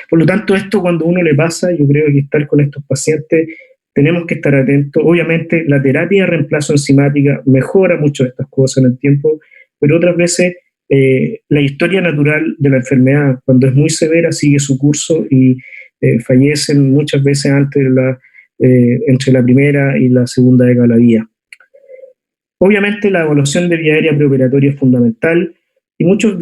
Por lo tanto, esto cuando uno le pasa, yo creo que estar con estos pacientes tenemos que estar atentos. Obviamente la terapia de reemplazo enzimática mejora mucho estas cosas en el tiempo, pero otras veces la historia natural de la enfermedad, cuando es muy severa, sigue su curso y fallecen muchas veces antes entre la primera y la segunda década de la vida. Obviamente la evaluación de vía aérea preoperatoria es fundamental y muchos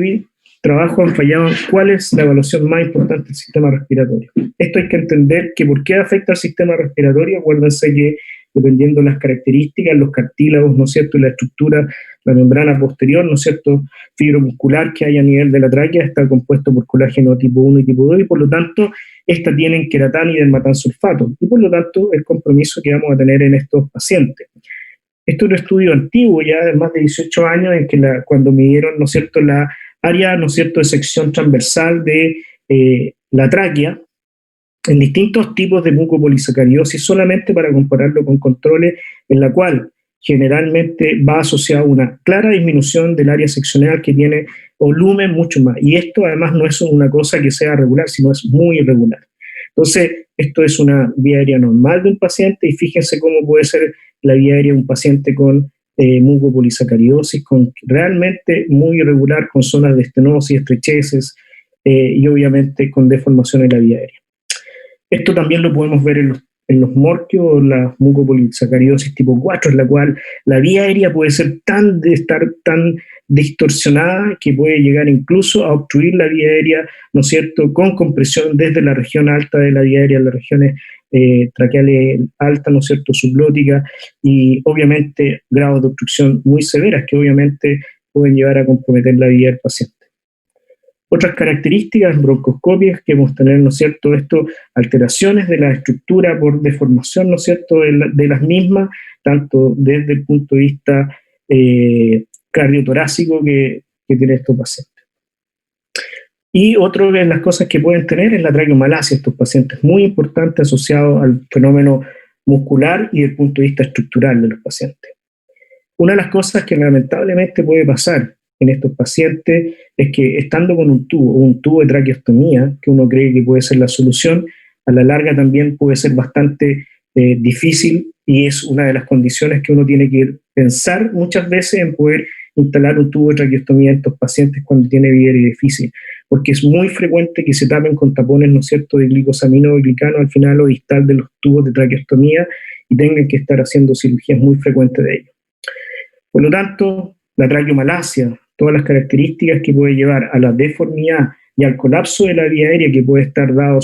trabajos han fallado en cuál es la evaluación más importante del sistema respiratorio. Esto hay que entender que por qué afecta al sistema respiratorio. Acuérdense que dependiendo de las características, los cartílagos, ¿no es cierto?, y la estructura, la membrana posterior, ¿no es cierto?, fibromuscular que hay a nivel de la tráquea está compuesto por colágeno tipo 1 y tipo 2 y por lo tanto, esta tienen queratán y dermatansulfato y por lo tanto el compromiso que vamos a tener en estos pacientes. Esto es un estudio antiguo, ya de más de 18 años, en que cuando midieron, ¿no es cierto?, la área, ¿no es cierto?, de sección transversal de la tráquea en distintos tipos de mucopolisacaridosis, solamente para compararlo con controles, en la cual generalmente va asociada a una clara disminución del área seccional que tiene volumen mucho más. Y esto además no es una cosa que sea regular, sino es muy irregular. Entonces, esto es una vía aérea normal de un paciente y fíjense cómo puede ser la vía aérea de un paciente con mucopolisacaridosis, realmente muy irregular, con zonas de estenosis, estrecheces y obviamente con deformación en la vía aérea. Esto también lo podemos ver en los morquios, la mucopolisacaridosis tipo 4, en la cual la vía aérea puede ser estar tan distorsionada que puede llegar incluso a obstruir la vía aérea, ¿no es cierto?, con compresión desde la región alta de la vía aérea a las regiones traqueales altas, ¿no es cierto?, subglóticas, y obviamente grados de obstrucción muy severas que obviamente pueden llevar a comprometer la vida del paciente. Otras características en broncoscopias que vamos a tener, ¿no es cierto?, alteraciones de la estructura por deformación, ¿no es cierto?, de las mismas, tanto desde el punto de vista cardiotorácico que tiene estos pacientes. Y otra de las cosas que pueden tener es la traqueomalacia, estos pacientes, muy importante asociado al fenómeno muscular y desde el punto de vista estructural de los pacientes. Una de las cosas que lamentablemente puede pasar en estos pacientes es que estando con un tubo de traqueostomía, que uno cree que puede ser la solución, a la larga también puede ser bastante difícil y es una de las condiciones que uno tiene que pensar muchas veces en poder instalar un tubo de traqueostomía en estos pacientes cuando tiene vía aérea difícil, porque es muy frecuente que se tapen con tapones, ¿no es cierto?, de glicosamino o glicano al final o distal de los tubos de traqueostomía y tengan que estar haciendo cirugías muy frecuentes de ellos. Por lo tanto, la traqueomalacia, todas las características que puede llevar a la deformidad y al colapso de la vía aérea que puede estar dado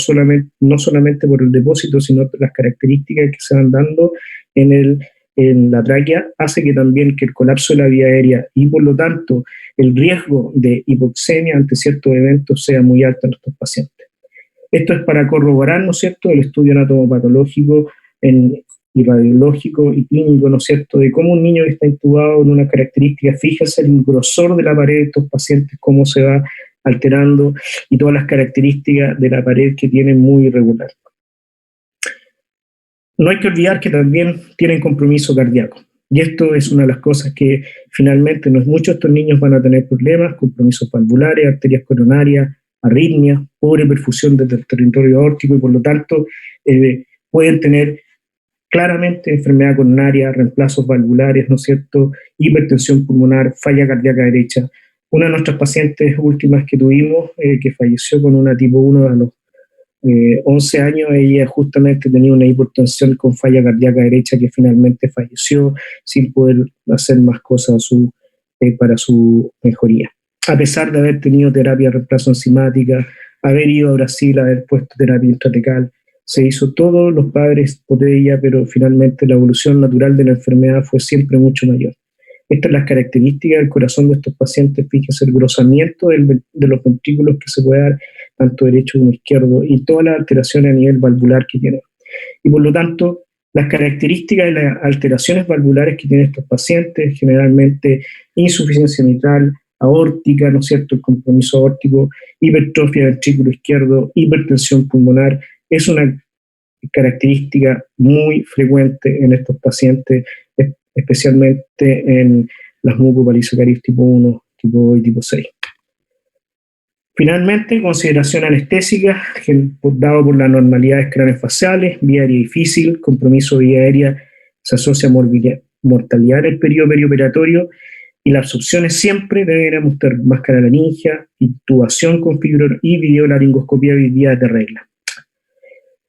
no solamente por el depósito, sino las características que se van dando en la tráquea, hace que también que el colapso de la vía aérea y por lo tanto el riesgo de hipoxemia ante ciertos eventos sea muy alto en estos pacientes. Esto es para corroborar, ¿no es cierto?, el estudio anatomopatológico y radiológico y clínico, ¿no es cierto?, de cómo un niño que está intubado en una característica, fíjese el grosor de la pared de estos pacientes, cómo se va alterando y todas las características de la pared que tienen muy irregular. No hay que olvidar que también tienen compromiso cardíaco. Y esto es una de las cosas que finalmente muchos de estos niños van a tener problemas, compromisos valvulares, arterias coronarias, arritmias, pobre perfusión desde el territorio aórtico y por lo tanto pueden tener claramente enfermedad coronaria, reemplazos valvulares, ¿no es cierto?, hipertensión pulmonar, falla cardíaca derecha, Una de nuestras pacientes últimas que tuvimos, que falleció con una tipo 1 a los 11 años, ella justamente tenía una hipertensión con falla cardíaca derecha que finalmente falleció sin poder hacer más cosas para su mejoría. A pesar de haber tenido terapia de reemplazo enzimática, haber ido a Brasil, haber puesto terapia intratecal, se hizo todo, los padres por ella, pero finalmente la evolución natural de la enfermedad fue siempre mucho mayor. Estas son las características del corazón de estos pacientes. Fíjense el grosamiento de los ventrículos que se puede dar, tanto derecho como izquierdo, y todas las alteraciones a nivel valvular que tienen. Y por lo tanto, las características de las alteraciones valvulares que tienen estos pacientes, generalmente insuficiencia mitral, aórtica, ¿no es cierto?, el compromiso aórtico, hipertrofia del ventrículo izquierdo, hipertensión pulmonar, es una característica muy frecuente en estos pacientes, especialmente en las mucopolisacáridos tipo 1, tipo 2 y tipo 6. Finalmente, consideración anestésica, dado por las normalidades craneofaciales, vía aérea difícil, compromiso de vía aérea, se asocia a mortalidad en el periodo perioperatorio, y las opciones siempre deberíamos tener máscara laringea, intubación con fibro y videolaringoscopía vía de regla.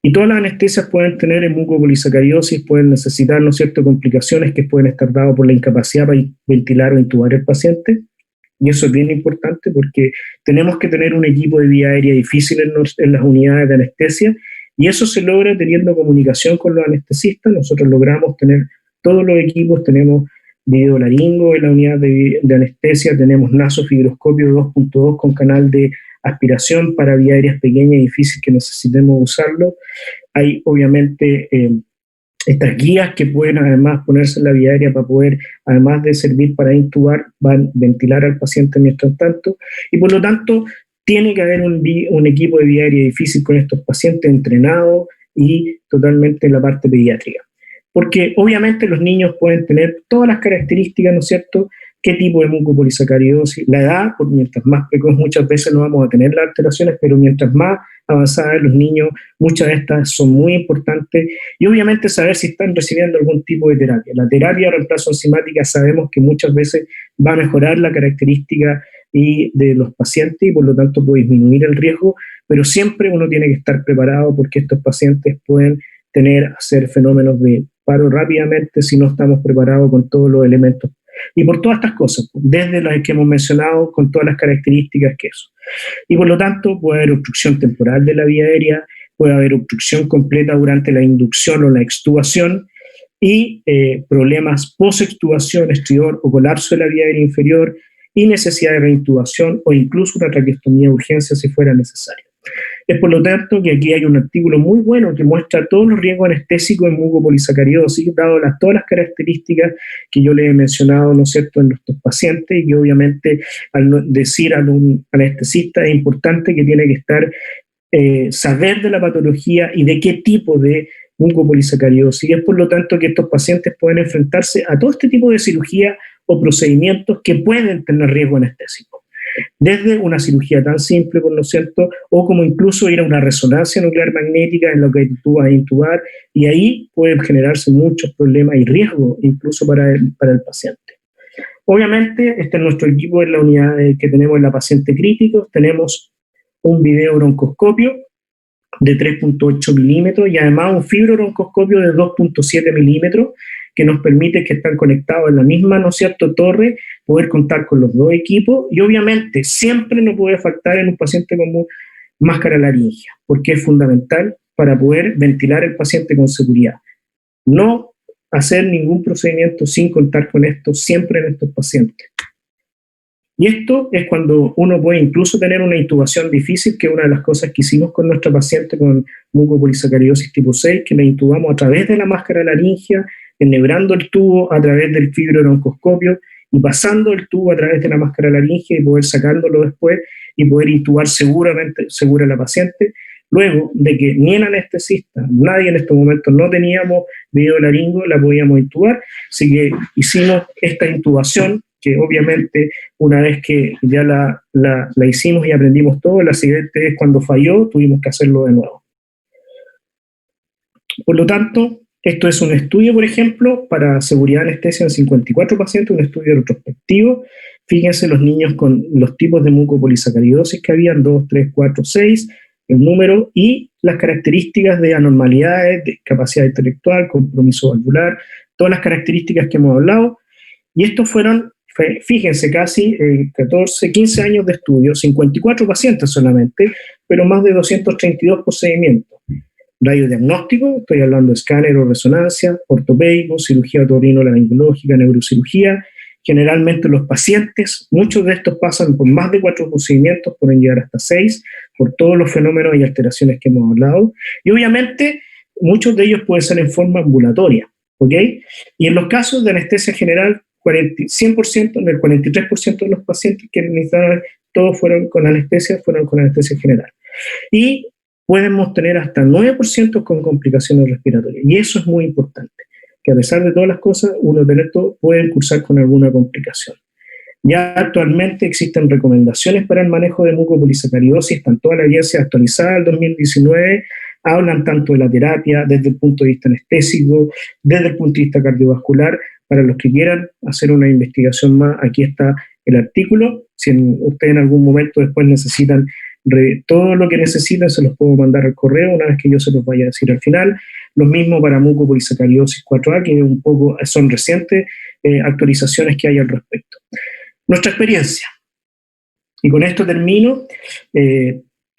Y todas las anestesias pueden tener en mucopolisacaridosis, pueden necesitar, ¿no es cierto?, complicaciones que pueden estar dadas por la incapacidad para ventilar o intubar al paciente. Y eso es bien importante porque tenemos que tener un equipo de vía aérea difícil en las unidades de anestesia, y eso se logra teniendo comunicación con los anestesistas. Nosotros logramos tener todos los equipos, tenemos videolaringo en la unidad de anestesia, tenemos nasofibroscopio 2.2 con canal de aspiración para vía aéreas pequeñas y difíciles que necesitemos usarlo. Hay obviamente estas guías que pueden además ponerse en la vía aérea para poder, además de servir para intubar, van a ventilar al paciente mientras tanto, y por lo tanto tiene que haber un equipo de vía aérea difícil con estos pacientes entrenados y totalmente en la parte pediátrica. Porque obviamente los niños pueden tener todas las características, ¿no es cierto?, qué tipo de mucopolisacaridosis, la edad, porque mientras más precoz muchas veces no vamos a tener las alteraciones, pero mientras más avanzadas los niños, muchas de estas son muy importantes, y obviamente saber si están recibiendo algún tipo de terapia. La terapia de reemplazo enzimática sabemos que muchas veces va a mejorar la característica de los pacientes y por lo tanto puede disminuir el riesgo, pero siempre uno tiene que estar preparado porque estos pacientes pueden hacer fenómenos de paro rápidamente si no estamos preparados con todos los elementos. Y por todas estas cosas, desde las que hemos mencionado, con todas las características que eso. Y por lo tanto puede haber obstrucción temporal de la vía aérea, puede haber obstrucción completa durante la inducción o la extubación, y problemas post-extubación, estridor o colapso de la vía aérea inferior, y necesidad de reintubación o incluso una traqueostomía de urgencia si fuera necesario. Es por lo tanto que aquí hay un artículo muy bueno que muestra todos los riesgos anestésicos en mucopolisacaridosis, dado todas las características que yo les he mencionado, ¿no es cierto?, en nuestros pacientes, y que obviamente al decir a un anestesista es importante que tiene que estar, saber de la patología y de qué tipo de mucopolisacaridosis. Y es por lo tanto que estos pacientes pueden enfrentarse a todo este tipo de cirugía o procedimientos que pueden tener riesgo anestésico. Desde una cirugía tan simple, por lo cierto, o como incluso ir a una resonancia nuclear magnética en lo que tú vas a intubar, y ahí pueden generarse muchos problemas y riesgos incluso para el paciente. Obviamente, este es nuestro equipo en la unidad que tenemos en la paciente crítico. Tenemos un videobroncoscopio de 3.8 milímetros y además un fibrobroncoscopio de 2.7 milímetros que nos permite, que están conectados en la misma, ¿no es cierto?, torre, poder contar con los dos equipos. Y obviamente siempre no puede faltar en un paciente con máscara laringea, porque es fundamental para poder ventilar al paciente con seguridad. No hacer ningún procedimiento sin contar con esto siempre en estos pacientes. Y esto es cuando uno puede incluso tener una intubación difícil, que es una de las cosas que hicimos con nuestra paciente con mucopolisacaridosis tipo 6, que la intubamos a través de la máscara laringea, enhebrando el tubo a través del fibrobroncoscopio y pasando el tubo a través de la máscara laringea y poder sacándolo después y poder intubar segura a la paciente. Luego de que ni el anestesista, nadie en estos momentos no teníamos videolaringo, la podíamos intubar, así que hicimos esta intubación, que obviamente una vez que ya la hicimos y aprendimos todo, la siguiente vez cuando falló tuvimos que hacerlo de nuevo. Por lo tanto, esto es un estudio, por ejemplo, para seguridad de anestesia en 54 pacientes, un estudio retrospectivo. Fíjense los niños con los tipos de mucopolisacaridosis que habían, 2, 3, 4, 6, el número y las características de anormalidades, de capacidad intelectual, compromiso valvular, todas las características que hemos hablado. Y estos fueron, fíjense, casi 14, 15 años de estudio, 54 pacientes solamente, pero más de 232 procedimientos. Radiodiagnóstico, estoy hablando de escáner o resonancia, ortopédico, cirugía otorrinolaringológica, neurocirugía. Generalmente los pacientes, muchos de estos pasan por más de 4 procedimientos, pueden llegar hasta 6, por todos los fenómenos y alteraciones que hemos hablado. Y obviamente muchos de ellos pueden ser en forma ambulatoria, ¿ok? Y en los casos de anestesia general, 100%, del 43% de los pacientes que necesitaban, todos fueron con anestesia general. Y podemos tener hasta 9% con complicaciones respiratorias. Y eso es muy importante, que a pesar de todas las cosas, uno de estos puede cursar con alguna complicación. Ya actualmente existen recomendaciones para el manejo de mucopolisacaridosis, están todas las guías actualizadas del 2019, hablan tanto de la terapia desde el punto de vista anestésico, desde el punto de vista cardiovascular. Para los que quieran hacer una investigación más, aquí está el artículo. Si ustedes en algún momento después necesitan todo lo que necesitan, se los puedo mandar al correo una vez que yo se los vaya a decir al final. Lo mismo para mucopolisacaridosis 4A, que un poco son recientes actualizaciones que hay al respecto. Nuestra experiencia. Y con esto termino.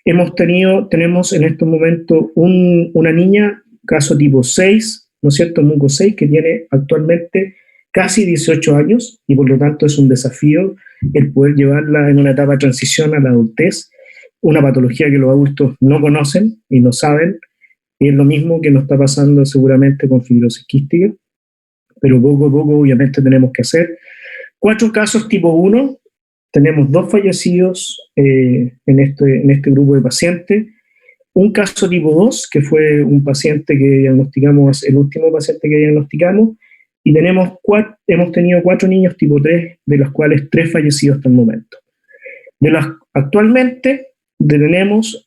Tenemos en estos momentos una niña, caso tipo 6, ¿no es cierto?, muco 6, que tiene actualmente casi 18 años y por lo tanto es un desafío el poder llevarla en una etapa de transición a la adultez, una patología que los adultos no conocen y no saben, y es lo mismo que nos está pasando seguramente con fibrosis quística, pero poco a poco obviamente tenemos que hacer. 4 casos tipo 1, tenemos 2 fallecidos en este grupo de pacientes, un caso tipo 2, que fue un paciente que diagnosticamos, el último paciente que diagnosticamos, y hemos tenido 4 niños tipo 3, de los cuales 3 fallecidos hasta el momento. Actualmente tenemos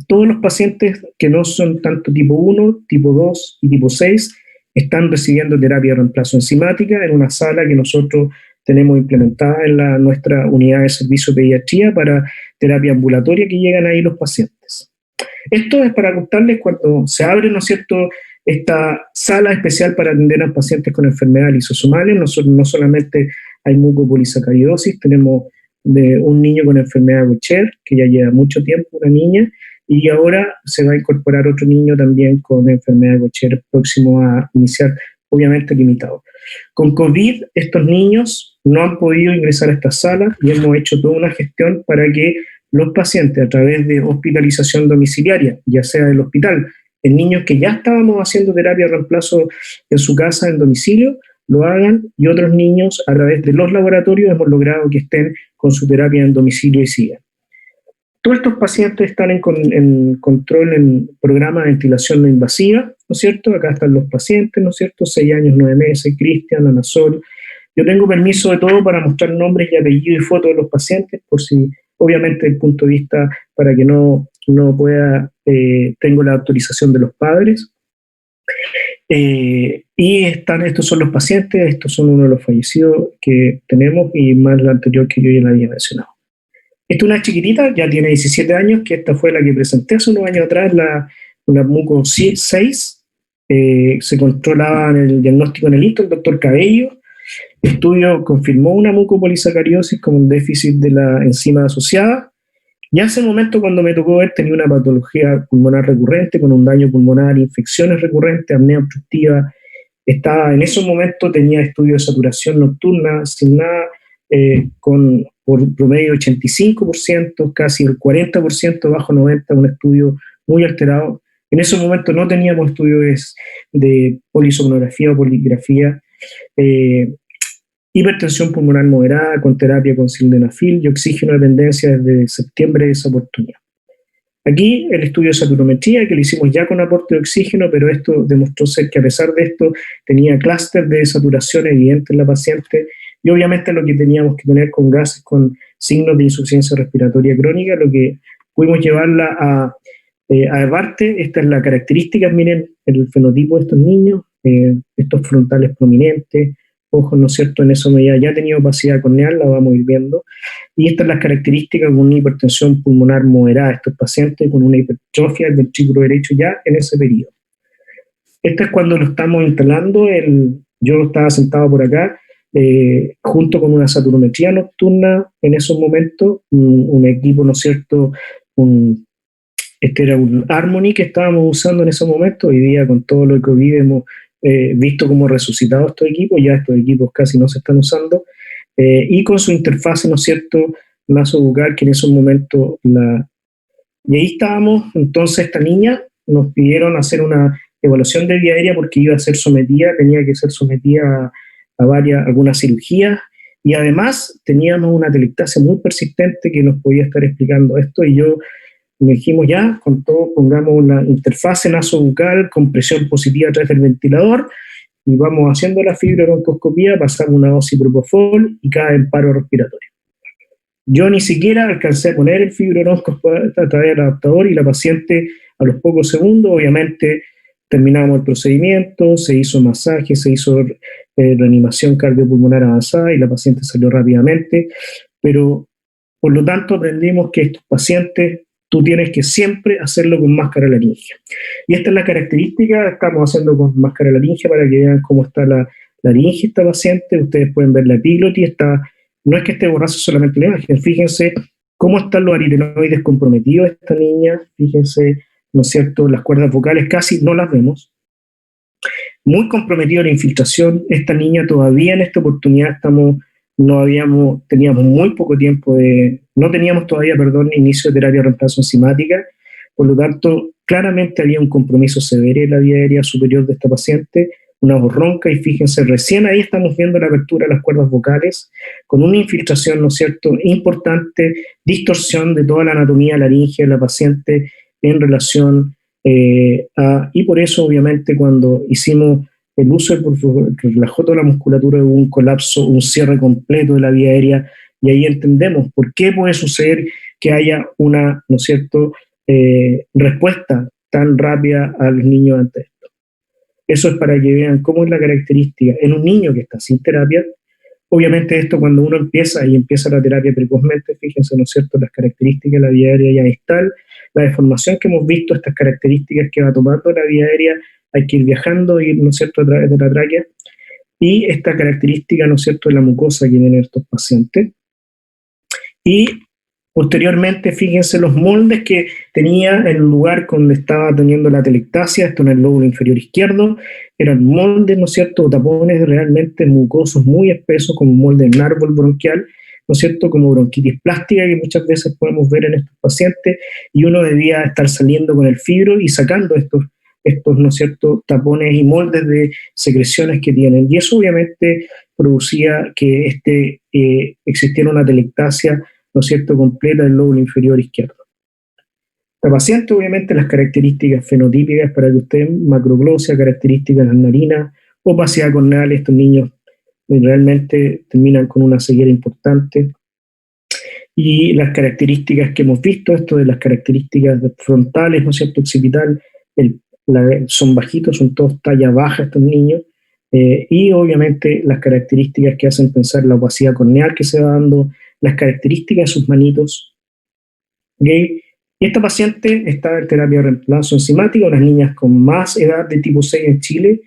todos los pacientes que no son tanto tipo 1, tipo 2 y tipo 6, están recibiendo terapia de reemplazo enzimática en una sala que nosotros tenemos implementada en nuestra unidad de servicio de pediatría para terapia ambulatoria, que llegan ahí los pacientes. Esto es para contarles cuando se abre, ¿no es cierto?, esta sala especial para atender a pacientes con enfermedades lisosomales. No solamente hay mucopolisacaridosis, tenemos un niño con enfermedad de Gaucher, que ya lleva mucho tiempo, una niña, y ahora se va a incorporar otro niño también con enfermedad de Gaucher próximo a iniciar, obviamente limitado. Con COVID, estos niños no han podido ingresar a esta sala y hemos hecho toda una gestión para que los pacientes, a través de hospitalización domiciliaria, ya sea del hospital, en niños que ya estábamos haciendo terapia de reemplazo en su casa, en domicilio, lo hagan, y otros niños, a través de los laboratorios, hemos logrado que estén con su terapia en domicilio y sigan. Todos estos pacientes están en control en programa de ventilación no invasiva, ¿no es cierto? Acá están los pacientes, ¿no es cierto? 6 años, 9 meses, Cristian, Ana Sol. Yo tengo permiso de todo para mostrar nombres y apellidos y fotos de los pacientes, por si, obviamente, desde el punto de vista, para que no pueda, tengo la autorización de los padres. Y estos son los pacientes, estos son uno de los fallecidos que tenemos y más la anterior que yo ya la había mencionado. Esta es una chiquitita, ya tiene 17 años, que esta fue la que presenté hace unos años atrás, una muco 6, se controlaba en el diagnóstico en el ISTO, el doctor Cabello. El estudio confirmó una mucopolisacaridosis como un déficit de la enzima asociada. Ya hace un momento, cuando me tocó ver, tenía una patología pulmonar recurrente, con un daño pulmonar, infecciones recurrentes, apnea obstructiva. En esos momentos tenía estudio de saturación nocturna, sin nada, por promedio 85%, casi el 40%, bajo 90%, un estudio muy alterado. En ese momento no teníamos estudios de polisomnografía o poligrafía. Hipertensión pulmonar moderada con terapia con sildenafil y oxígeno dependencia desde septiembre de esa oportunidad. Aquí el estudio de saturometría, que lo hicimos ya con aporte de oxígeno, pero esto demostró ser que a pesar de esto tenía clúster de saturación evidente en la paciente, y obviamente lo que teníamos que tener con gases con signos de insuficiencia respiratoria crónica, lo que pudimos llevarla a EBARTE. Esta es la característica, miren el fenotipo de estos niños, estos frontales prominentes, ojos, ¿no es cierto?, en esa medida ya tenía opacidad corneal, la vamos a ir viendo. Y estas son las características de una hipertensión pulmonar moderada, estos pacientes con una hipertrofia del ventrículo derecho ya en ese periodo. Esto es cuando lo estamos instalando, yo estaba sentado por acá, junto con una saturometría nocturna en esos momentos, un equipo, ¿no es cierto?, este era un Harmony que estábamos usando en ese momento. Hoy día, con todo lo que COVID hemos visto cómo resucitado estos equipos, ya estos equipos casi no se están usando, y con su interfase, ¿no es cierto?, nasobucal, que en esos momentos y ahí estábamos. Entonces esta niña nos pidieron hacer una evaluación de vía aérea porque iba a ser sometida, tenía que ser sometida a algunas cirugías, y además teníamos una atelectasia muy persistente que nos podía estar explicando esto, y yo me dijimos ya, con todo, pongamos una interfase nasobucal con presión positiva a través del ventilador, y vamos haciendo la fibrobroncoscopía, pasamos una dosis propofol y cae en paro respiratorio. Yo ni siquiera alcancé a poner el fibrobroncoscopio a través del adaptador, y la paciente a los pocos segundos, obviamente, terminamos el procedimiento, se hizo masaje, se hizo reanimación cardiopulmonar avanzada y la paciente salió rápidamente. Pero, por lo tanto, aprendimos que estos pacientes tú tienes que siempre hacerlo con máscara laringia. Y esta es la característica, estamos haciendo con máscara laringia para que vean cómo está la laringe de esta paciente. Ustedes pueden ver la epiglotis, no es que esté borroso solamente la imagen, fíjense cómo están los aritenoides comprometidos de esta niña, fíjense, ¿no es cierto?, las cuerdas vocales casi no las vemos. Muy comprometida la infiltración. Esta niña todavía en esta oportunidad teníamos muy poco tiempo no teníamos todavía, inicio de terapia de reemplazo enzimática, por lo tanto, claramente había un compromiso severo en la vía aérea superior de esta paciente, una voz ronca, y fíjense, recién ahí estamos viendo la apertura de las cuerdas vocales, con una infiltración, ¿no es cierto?, importante, distorsión de toda la anatomía laringea de la paciente en relación y por eso, obviamente, cuando hicimos el uso del propofol, relajó toda la musculatura, hubo un colapso, un cierre completo de la vía aérea, y ahí entendemos por qué puede suceder que haya una, ¿no es cierto?, respuesta tan rápida a los niños ante esto. Eso es para que vean cómo es la característica en un niño que está sin terapia. Obviamente esto, cuando uno empieza la terapia precozmente, fíjense, ¿no es cierto?, las características de la vía aérea ya están, la deformación que hemos visto, estas características que va tomando la vía aérea, hay que ir viajando, ¿no es cierto?, a través de la tráquea, y esta característica, ¿no es cierto?, de la mucosa que tienen estos pacientes. Y posteriormente, fíjense los moldes que tenía en el lugar donde estaba teniendo la atelectasia, esto en el lóbulo inferior izquierdo, eran moldes, ¿no es cierto?, tapones realmente mucosos muy espesos, como molde en árbol bronquial, ¿no es cierto?, como bronquitis plástica que muchas veces podemos ver en estos pacientes, y uno debía estar saliendo con el fibro y sacando estos, ¿no es cierto?, tapones y moldes de secreciones que tienen, y eso obviamente producía que existiera una atelectasia, ¿no es cierto?, completa del lóbulo inferior izquierdo. La paciente, obviamente, las características fenotípicas para que usted, macroglosia, características de las narinas, opacidad corneal, estos niños realmente terminan con una ceguera importante. Y las características que hemos visto, esto de las características frontales, ¿no es cierto?, occipital, son bajitos, son todos talla baja estos niños, y obviamente las características que hacen pensar la opacidad corneal que se va dando, las características de sus manitos. ¿Okay? Y esta paciente está en terapia de reemplazo enzimática, unas niñas con más edad de tipo 6 en Chile,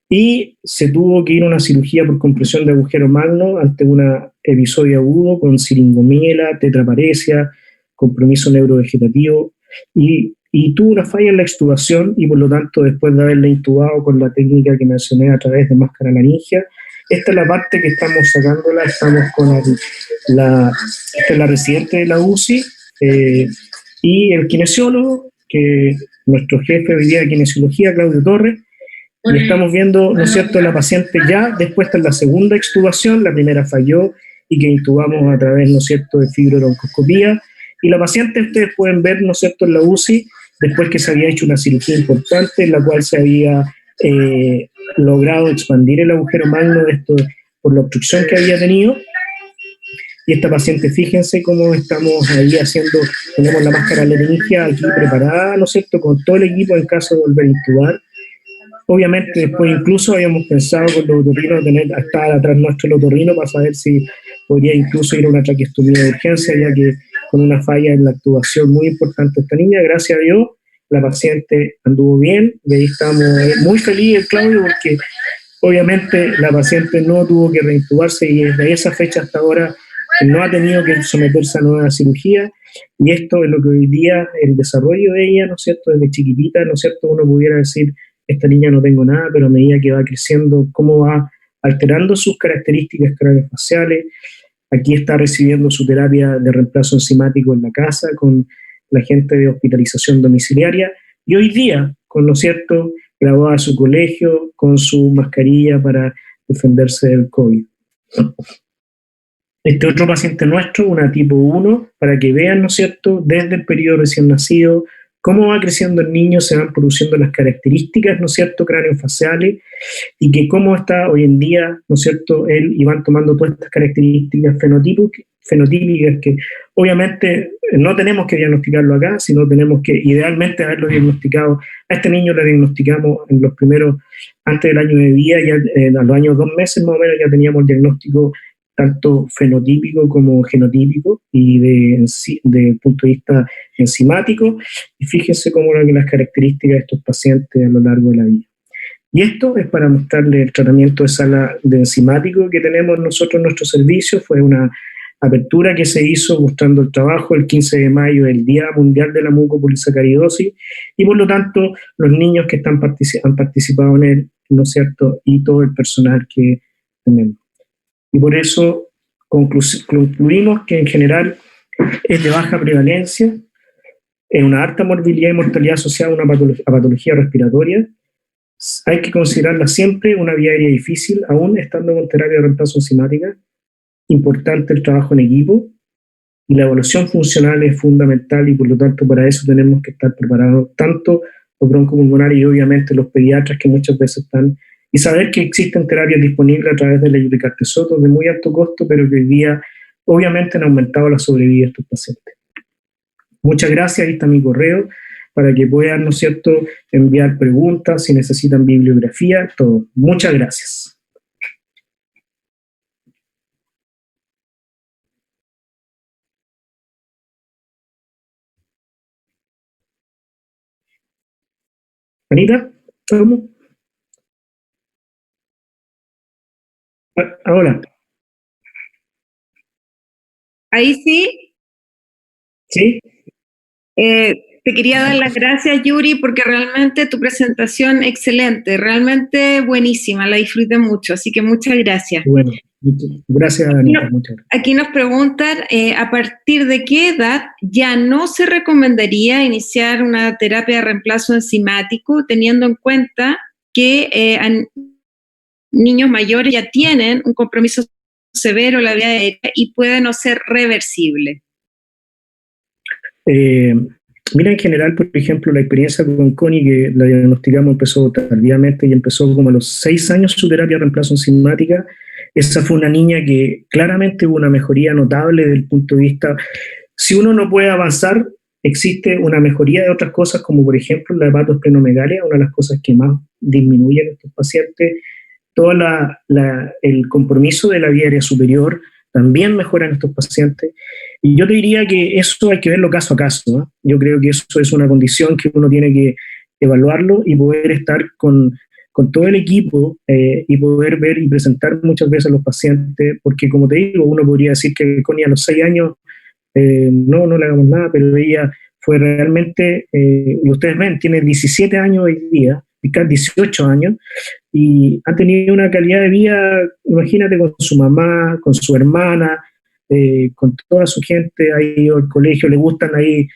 y se tuvo que ir a una cirugía por compresión de agujero magno ante un episodio agudo con siringomiela, tetraparesia, compromiso neurovegetativo, y tuvo una falla en la extubación, y por lo tanto, después de haberla intubado con la técnica que mencioné a través de máscara laringea, esta es la parte que estamos sacándola, estamos con esta es la residente de la UCI, y el kinesiólogo, que nuestro jefe hoy día de kinesiología, Claudio Torres, y estamos viendo, ¿no es cierto?, la paciente ya después de la segunda extubación, la primera falló, y que intubamos a través, ¿no es cierto?, de fibrobroncoscopía, y la paciente ustedes pueden ver, ¿no es cierto?, en la UCI, después que se había hecho una cirugía importante, en la cual se había logrado expandir el agujero magno de esto por la obstrucción que había tenido. Y esta paciente, fíjense cómo estamos ahí tenemos la máscara laringea aquí preparada, ¿no es cierto?, con todo el equipo en caso de volver a intubar. Obviamente después incluso habíamos pensado con los otorrinos estar atrás nuestro el otorrino para saber si podría incluso ir a una traqueostomía de urgencia, ya que con una falla en la actuación muy importante de esta niña. Gracias a Dios la paciente anduvo bien, de ahí estamos muy felices, Claudio, porque obviamente la paciente no tuvo que reintubarse y desde esa fecha hasta ahora no ha tenido que someterse a nueva cirugía, y esto es lo que hoy día el desarrollo de ella, ¿no es cierto?, desde chiquitita, ¿no es cierto?, uno pudiera decir, esta niña no tengo nada, pero a medida que va creciendo, cómo va alterando sus características craneofaciales. Aquí está recibiendo su terapia de reemplazo enzimático en la casa con la gente de hospitalización domiciliaria, y hoy día, con, ¿no es cierto?, graduada a su colegio con su mascarilla para defenderse del COVID. Este otro paciente nuestro, una tipo 1, para que vean, ¿no es cierto?, desde el periodo recién nacido, cómo va creciendo el niño, se van produciendo las características, ¿no es cierto?, craneofaciales, y que cómo está hoy en día, ¿no es cierto?, él, y van tomando todas estas características fenotípicas que obviamente no tenemos que diagnosticarlo acá, sino tenemos que idealmente haberlo diagnosticado. A este niño le diagnosticamos en los primeros, antes del año de vida, ya a los años 2 meses más o menos ya teníamos el diagnóstico tanto fenotípico como genotípico y de punto de vista enzimático, y fíjense cómo eran las características de estos pacientes a lo largo de la vida. Y esto es para mostrarle el tratamiento de sala de enzimático que tenemos nosotros en nuestro servicio. Fue una apertura que se hizo mostrando el trabajo el 15 de mayo, el Día Mundial de la Mucopolisacaridosis, y por lo tanto los niños que han participado en él, ¿no es cierto?, y todo el personal que tenemos. Y por eso concluimos que en general es de baja prevalencia, es una alta morbilidad y mortalidad asociada a patología respiratoria. Hay que considerarla siempre una vía aérea difícil, aún estando con terapia de reemplazo enzimática. Importante el trabajo en equipo, y la evaluación funcional es fundamental, y por lo tanto para eso tenemos que estar preparados tanto los broncopulmonares y obviamente los pediatras que muchas veces están, y saber que existen terapias disponibles a través de la ilocartesoto de muy alto costo, pero que hoy día obviamente han aumentado la sobrevida de estos pacientes. Muchas gracias, ahí está mi correo, para que puedan, ¿no es cierto?, enviar preguntas, si necesitan bibliografía, todo. Muchas gracias. Anita, ¿estamos? Ahora. Ahí sí. ¿Sí? Te quería dar las gracias, Yuri, porque realmente tu presentación excelente, realmente buenísima, la disfruté mucho, así que muchas gracias. Bueno, gracias, Anita. Muchas gracias. Aquí nos preguntan, ¿a partir de qué edad ya no se recomendaría iniciar una terapia de reemplazo enzimático, teniendo en cuenta que niños mayores ya tienen un compromiso severo en la vía aérea y puede no ser reversible? Mira, en general, por ejemplo, la experiencia con Connie, que la diagnosticamos, empezó tardíamente y empezó como a los 6 años su terapia de reemplazo enzimática. Esa fue una niña que claramente hubo una mejoría notable desde el punto de vista, si uno no puede avanzar, existe una mejoría de otras cosas, como por ejemplo la hepatosplenomegalia, una de las cosas que más disminuye en estos pacientes. Todo el compromiso de la vía aérea superior también mejora en estos pacientes. Y yo te diría que eso hay que verlo caso a caso, ¿no? Yo creo que eso es una condición que uno tiene que evaluarlo y poder estar con todo el equipo y poder ver y presentar muchas veces a los pacientes, porque como te digo, uno podría decir que Connie a los 6 años no le hagamos nada, pero ella fue realmente, y ustedes ven, tiene 17 años hoy día, 18 años, y ha tenido una calidad de vida, imagínate, con su mamá, con su hermana, con toda su gente, ha ido al colegio, le gustan ahí,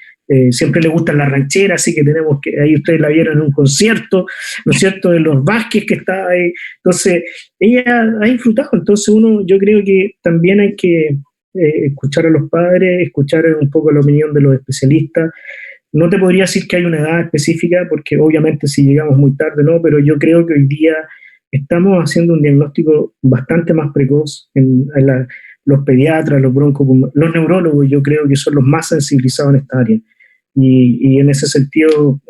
siempre le gustan las rancheras, así que tenemos que, ahí ustedes la vieron en un concierto, ¿no es cierto?, de los Vázquez que está ahí, entonces ella ha disfrutado, entonces yo creo que también hay que escuchar a los padres, escuchar un poco la opinión de los especialistas. No te podría decir que hay una edad específica, porque obviamente si llegamos muy tarde no, pero yo creo que hoy día estamos haciendo un diagnóstico bastante más precoz los pediatras, los los neurólogos, yo creo que son los más sensibilizados en esta área. Y en ese sentido,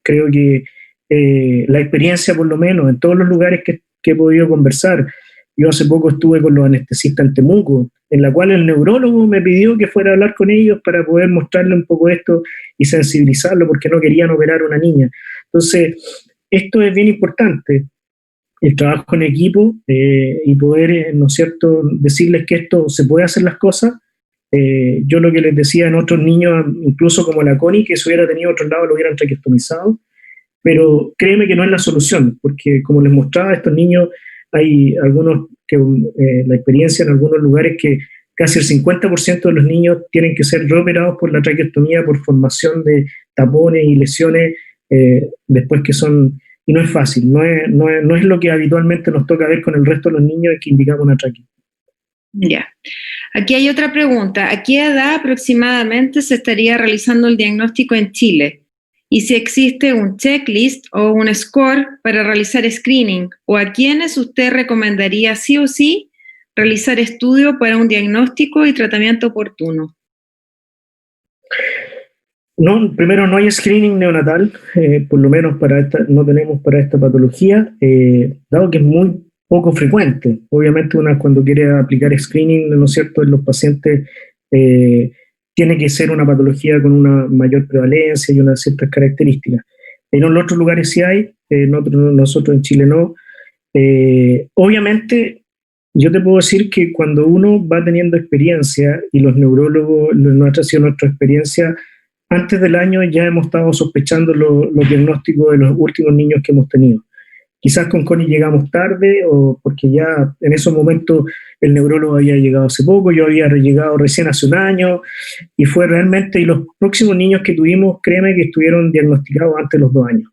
creo que la experiencia, por lo menos, en todos los lugares que he podido conversar. Yo hace poco estuve con los anestesistas en Temuco, en la cual el neurólogo me pidió que fuera a hablar con ellos para poder mostrarle un poco esto y sensibilizarlo, porque no querían operar a una niña. Entonces, esto es bien importante, el trabajo en equipo, y poder, ¿no es cierto?, decirles que esto se puede hacer las cosas. Yo lo que les decía en otros niños, incluso como la Connie, que si hubiera tenido otro lado lo hubieran traqueostomizado, pero créeme que no es la solución, porque como les mostraba, estos niños, hay algunos que la experiencia en algunos lugares que casi el 50% de los niños tienen que ser reoperados por la traqueostomía por formación de tapones y lesiones después que son, y no es fácil, no es lo que habitualmente nos toca ver con el resto de los niños que indicamos una traquea. Ya. Aquí hay otra pregunta. ¿A qué edad aproximadamente se estaría realizando el diagnóstico en Chile? Y si existe un checklist o un score para realizar screening, o a quiénes usted recomendaría sí o sí realizar estudio para un diagnóstico y tratamiento oportuno. No, primero no hay screening neonatal, por lo menos no tenemos para esta patología, dado que es muy poco frecuente. Obviamente cuando quiere aplicar screening, ¿no es cierto?, en los pacientes tiene que ser una patología con una mayor prevalencia y unas ciertas características. En los otros lugares sí hay, nosotros en Chile no. Obviamente, yo te puedo decir que cuando uno va teniendo experiencia, y los neurólogos, nuestra experiencia, antes del año ya hemos estado sospechando los diagnósticos de los últimos niños que hemos tenido. Quizás con Connie llegamos tarde, o porque ya en esos momentos el neurólogo había llegado hace poco, yo había llegado recién hace un año, y fue realmente, y los próximos niños que tuvimos, créeme que estuvieron diagnosticados antes de los 2 años.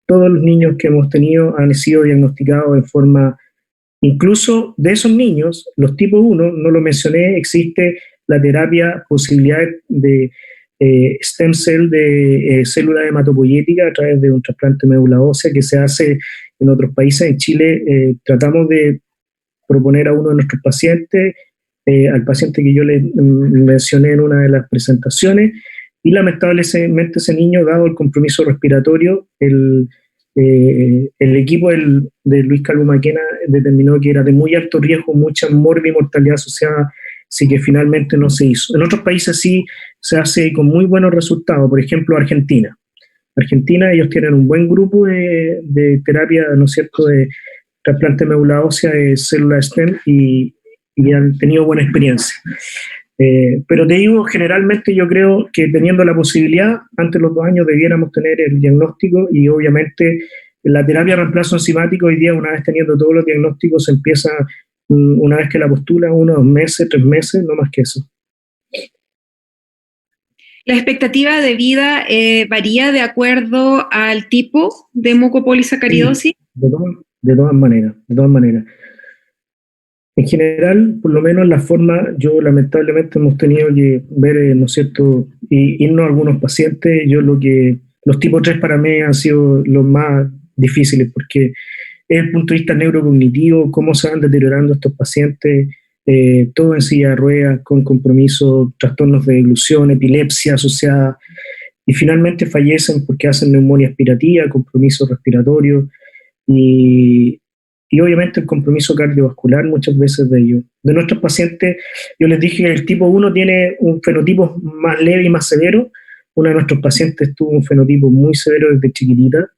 Todos los niños que hemos tenido han sido diagnosticados en forma, incluso de esos niños, los tipo 1, no lo mencioné, existe la terapia, posibilidad de stem cell de célula hematopoyética a través de un trasplante de médula ósea que se hace en otros países. En Chile tratamos de proponer a uno de nuestros pacientes, al paciente que yo le mencioné en una de las presentaciones, y lamentablemente ese niño, dado el compromiso respiratorio, el equipo de Luis Calvo Maquena determinó que era de muy alto riesgo, mucha mortalidad asociada, así que finalmente no se hizo. En otros países sí se hace con muy buenos resultados, por ejemplo Argentina. Ellos tienen un buen grupo de terapia, ¿no es cierto?, de trasplante de médula ósea de célula stem, y han tenido buena experiencia. Pero te digo, generalmente yo creo que teniendo la posibilidad, antes de los 2 años debiéramos tener el diagnóstico, y obviamente la terapia de reemplazo enzimático hoy día, una vez teniendo todos los diagnósticos, se empieza una vez que la postula, 1, 2 meses, 3 meses, no más que eso. ¿La expectativa de vida varía de acuerdo al tipo de mucopolisacaridosis? Sí, de todas maneras. En general, por lo menos la forma, yo lamentablemente hemos tenido que ver, ¿no es cierto?, y irnos a algunos pacientes. Los tipos 3 para mí han sido los más difíciles, porque desde el punto de vista neurocognitivo, cómo se van deteriorando estos pacientes, todo en silla de ruedas, con compromiso, trastornos de deglución, epilepsia asociada, y finalmente fallecen porque hacen neumonía aspirativa, compromiso respiratorio, y obviamente el compromiso cardiovascular muchas veces de ellos. De nuestros pacientes, yo les dije que el tipo 1 tiene un fenotipo más leve y más severo. Uno de nuestros pacientes tuvo un fenotipo muy severo desde chiquitita,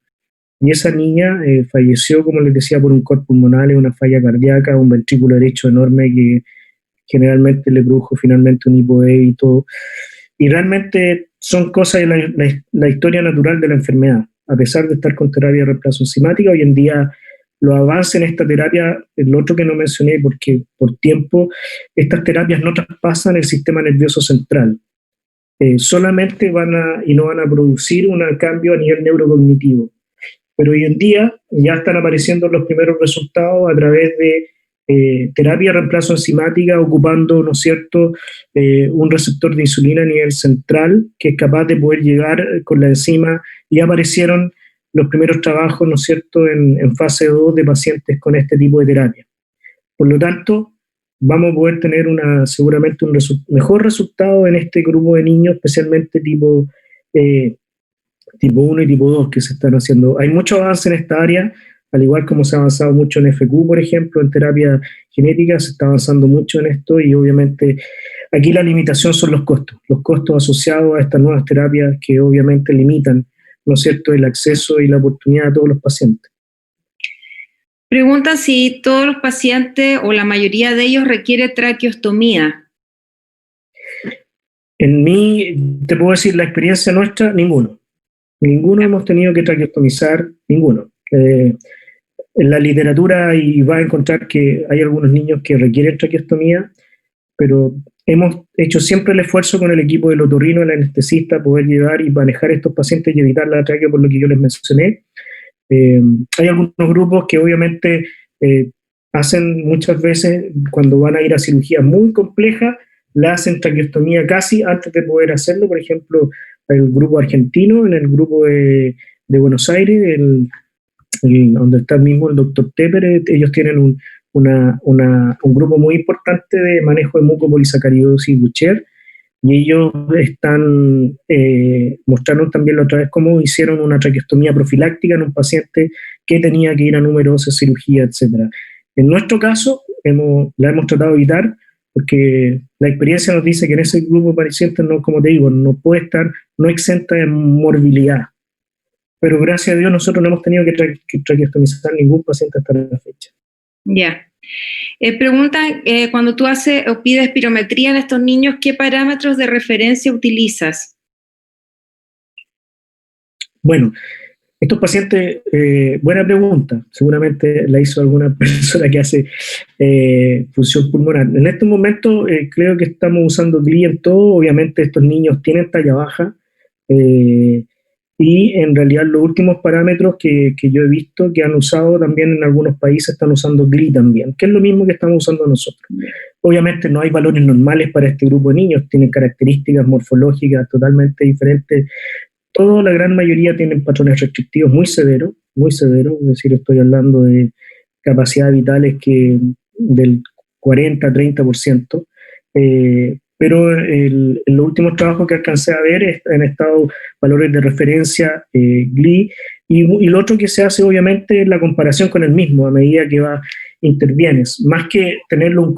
y esa niña falleció, como les decía, por un cor pulmonar, una falla cardíaca, un ventrículo derecho enorme que generalmente le produjo finalmente un hipoE y todo. Y realmente son cosas de la historia natural de la enfermedad. A pesar de estar con terapia de reemplazo enzimática, hoy en día los avances en esta terapia, el otro que no mencioné porque por tiempo, estas terapias no traspasan el sistema nervioso central. Solamente no van a producir un cambio a nivel neurocognitivo. Pero hoy en día ya están apareciendo los primeros resultados a través de terapia de reemplazo enzimática, ocupando, ¿no es cierto?, un receptor de insulina a nivel central que es capaz de poder llegar con la enzima. Y aparecieron los primeros trabajos, ¿no es cierto?, en fase 2 de pacientes con este tipo de terapia. Por lo tanto, vamos a poder tener seguramente un mejor resultado en este grupo de niños, especialmente tipo tipo 1 y tipo 2 que se están haciendo. Hay mucho avance en esta área, al igual como se ha avanzado mucho en FQ, por ejemplo, en terapia genética, se está avanzando mucho en esto y obviamente aquí la limitación son los costos asociados a estas nuevas terapias que obviamente limitan, ¿no es cierto?, el acceso y la oportunidad de todos los pacientes. Pregunta si todos los pacientes o la mayoría de ellos requiere traqueostomía. En mí, te puedo decir, la experiencia nuestra, ninguno. Ninguno hemos tenido que traqueostomizar, ninguno. En la literatura y va a encontrar que hay algunos niños que requieren traqueostomía, pero hemos hecho siempre el esfuerzo con el equipo del otorrino, el anestesista, poder llevar y manejar a estos pacientes y evitar la tráqueo por lo que yo les mencioné. Hay algunos grupos que obviamente hacen muchas veces, cuando van a ir a cirugías muy complejas, la hacen traqueostomía casi antes de poder hacerlo. Por ejemplo, el grupo argentino, en el grupo de Buenos Aires, donde está mismo el doctor Tepper, ellos tienen un grupo muy importante de manejo de mucopolisacaridosis Bucher, y ellos mostraron también la otra vez cómo hicieron una traqueostomía profiláctica en un paciente que tenía que ir a numerosas cirugías, etc. En nuestro caso, la hemos tratado de evitar, porque la experiencia nos dice que en ese grupo de pacientes, no, como te digo, no puede estar no exenta de morbilidad. Pero gracias a Dios nosotros no hemos tenido que traqueostomizar ningún paciente hasta la fecha. Ya. Preguntan, cuando tú haces o pides espirometría en estos niños, ¿qué parámetros de referencia utilizas? Bueno, estos pacientes, buena pregunta, seguramente la hizo alguna persona que hace función pulmonar. En estos momentos creo que estamos usando GLI en todo. Obviamente estos niños tienen talla baja, y en realidad los últimos parámetros que yo he visto que han usado también en algunos países están usando GLI también, que es lo mismo que estamos usando nosotros. Obviamente no hay valores normales para este grupo de niños, tienen características morfológicas totalmente diferentes. La gran mayoría tienen patrones restrictivos muy severos, es decir, estoy hablando de capacidades vitales del 40-30%, pero en los últimos trabajos que alcancé a ver han estado valores de referencia GLI, y lo otro que se hace obviamente es la comparación con el mismo a medida que intervienes. Más que tenerlo un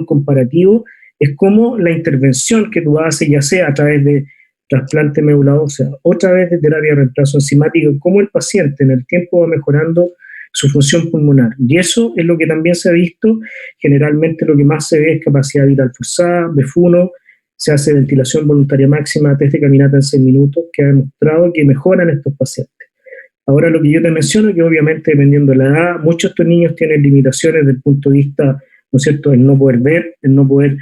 comparativo, es como la intervención que tú haces, ya sea a través de trasplante médula ósea, otra vez de terapia de reemplazo enzimático, cómo el paciente en el tiempo va mejorando su función pulmonar. Y eso es lo que también se ha visto. Generalmente lo que más se ve es capacidad vital forzada, BEF1, se hace ventilación voluntaria máxima, test de caminata en 6 minutos, que ha demostrado que mejoran estos pacientes. Ahora lo que yo te menciono, que obviamente dependiendo de la edad, muchos de estos niños tienen limitaciones desde el punto de vista, ¿no es cierto?, el no poder ver, el no poder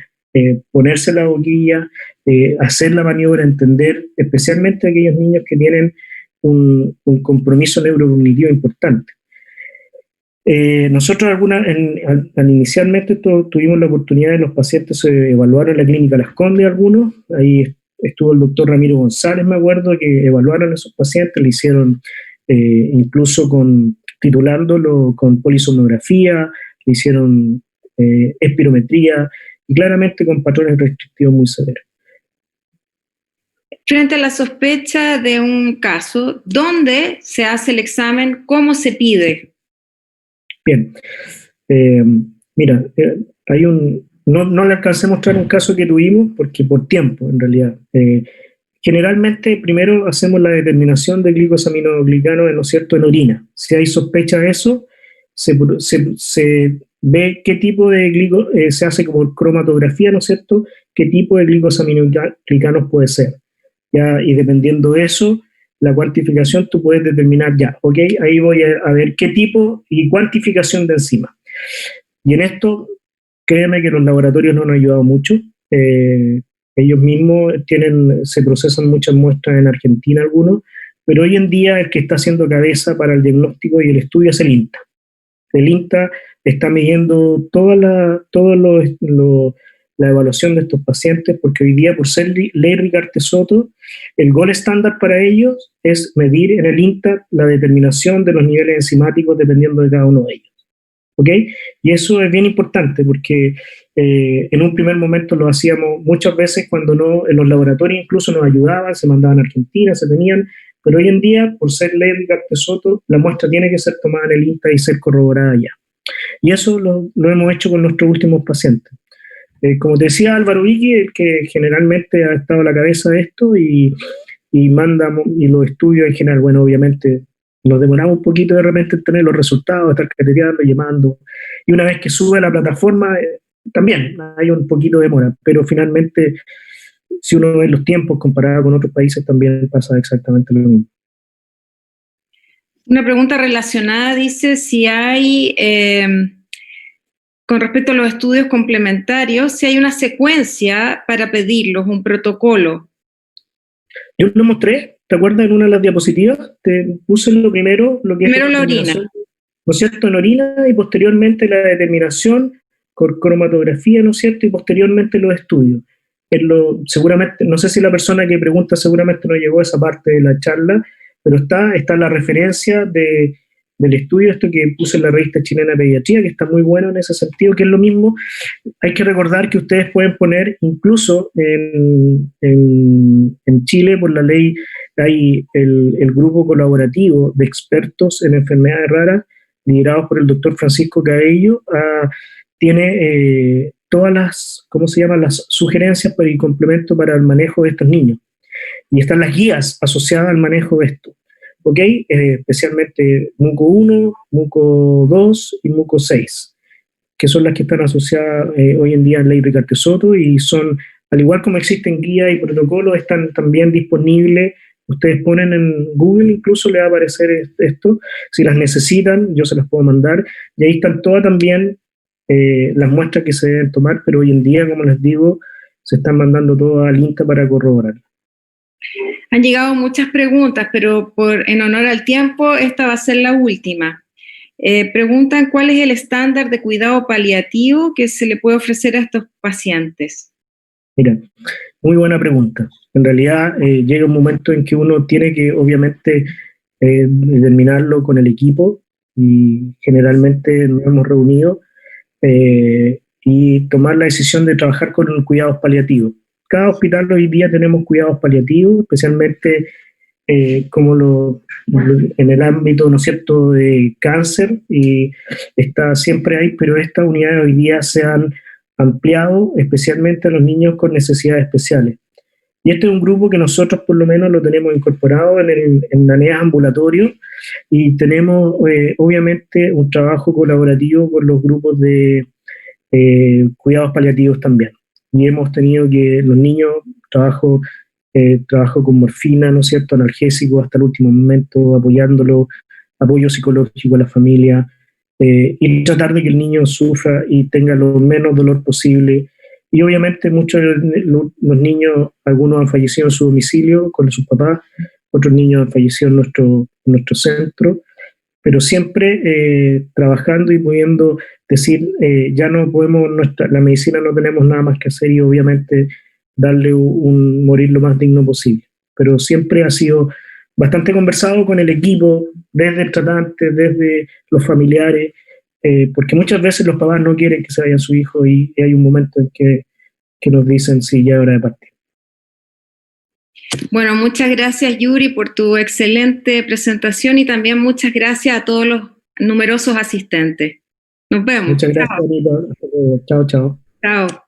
ponerse la boquilla, hacer la maniobra, entender, especialmente aquellos niños que tienen un compromiso neurocognitivo importante. Nosotros inicialmente tuvimos la oportunidad de los pacientes evaluaron en la clínica Las Condes algunos, ahí estuvo el doctor Ramiro González, me acuerdo, que evaluaron a esos pacientes, le hicieron incluso titulándolo con polisomnografía, le hicieron espirometría, y claramente con patrones restrictivos muy severos. Frente a la sospecha de un caso, ¿dónde se hace el examen? ¿Cómo se pide? Bien, mira, no le alcancé a mostrar un caso que tuvimos porque por tiempo, en realidad. Generalmente, primero hacemos la determinación de glicosaminoglicano, ¿no es cierto?, en orina. Si hay sospecha de eso, se ve qué tipo de se hace como cromatografía, ¿no es cierto?, qué tipo de glicosaminoglicanos puede ser. ¿Ya? Y dependiendo de eso, la cuantificación tú puedes determinar ya, ok, ahí voy a ver qué tipo y cuantificación de enzima. Y en esto, créeme que los laboratorios no nos han ayudado mucho. Ellos mismos se procesan muchas muestras en Argentina algunos, pero hoy en día el que está haciendo cabeza para el diagnóstico y el estudio es el INTA. El INTA está midiendo toda la evaluación de estos pacientes, porque hoy día, por ser ley Ricarte-Soto, el gol estándar para ellos es medir en el INTA la determinación de los niveles enzimáticos dependiendo de cada uno de ellos. ¿Ok? Y eso es bien importante porque en un primer momento lo hacíamos muchas veces cuando en los laboratorios incluso nos ayudaban, se mandaban a Argentina, se tenían, Pero hoy en día, por ser ley Ricardo-Soto, la muestra tiene que ser tomada en el INTA y ser corroborada ya. Y eso lo hemos hecho con nuestros últimos pacientes. Como te decía Álvaro Vicky, el que generalmente ha estado a la cabeza de esto y manda y los estudios en general, bueno, obviamente nos demoramos un poquito de repente en tener los resultados, estar cateteando, llamando, y una vez que sube a la plataforma, también hay un poquito de demora, pero finalmente, si uno ve los tiempos comparado con otros países, también pasa exactamente lo mismo. Una pregunta relacionada dice si hay, con respecto a los estudios complementarios, si hay una secuencia para pedirlos, un protocolo. Yo lo mostré, ¿te acuerdas en una de las diapositivas? Te puse lo primero, lo que primero la orina. ¿No es cierto? En orina y posteriormente la determinación con cromatografía, ¿no es cierto? Y posteriormente los estudios. Seguramente, no sé si la persona que pregunta seguramente no llegó a esa parte de la charla, pero está la referencia del estudio, esto que puse en la revista chilena de pediatría, que está muy bueno en ese sentido, que es lo mismo. Hay que recordar que ustedes pueden poner, incluso en Chile, por la ley, hay el grupo colaborativo de expertos en enfermedades raras, liderados por el doctor Francisco Cabello, tiene todas las, ¿cómo se llaman?, las sugerencias y complementos para el manejo de estos niños. Y están las guías asociadas al manejo de esto. ¿Ok? Especialmente MUCO 1, MUCO 2 y MUCO 6, que son las que están asociadas hoy en día en Ley Ricardo-Soto y son, al igual como existen guías y protocolos, están también disponibles. Ustedes ponen en Google, incluso le va a aparecer esto. Si las necesitan, yo se las puedo mandar. Y ahí están todas también las muestras que se deben tomar, pero hoy en día, como les digo, se están mandando todas al INTA para corroborar. Han llegado muchas preguntas, pero en honor al tiempo, esta va a ser la última. Preguntan cuál es el estándar de cuidado paliativo que se le puede ofrecer a estos pacientes. Mira, muy buena pregunta. En realidad llega un momento en que uno tiene que, obviamente, determinarlo con el equipo y generalmente nos hemos reunido y tomar la decisión de trabajar con los cuidados paliativos. Cada hospital hoy día tenemos cuidados paliativos, especialmente como en el ámbito, ¿no es cierto?, de cáncer, y está siempre ahí, pero estas unidades hoy día se han ampliado, especialmente a los niños con necesidades especiales. Y este es un grupo que nosotros por lo menos lo tenemos incorporado en ANEAS ambulatorio y tenemos obviamente un trabajo colaborativo con los grupos de cuidados paliativos también. Y hemos tenido que los niños, trabajo con morfina, ¿no es cierto?, analgésico hasta el último momento, apoyándolo, apoyo psicológico a la familia, y tratar de que el niño sufra y tenga lo menos dolor posible. Y obviamente muchos de los niños, algunos han fallecido en su domicilio con sus papás, otros niños han fallecido en nuestro centro, pero siempre trabajando y pudiendo decir, ya no podemos, la medicina no tenemos nada más que hacer y obviamente darle un morir lo más digno posible. Pero siempre ha sido bastante conversado con el equipo, desde el tratante, desde los familiares, porque muchas veces los papás no quieren que se vaya su hijo y hay un momento en que nos dicen, sí, ya es hora de partir. Bueno, muchas gracias, Yuri, por tu excelente presentación y también muchas gracias a todos los numerosos asistentes. Nos vemos. Muchas gracias, Anita. Chao, chao. Chao.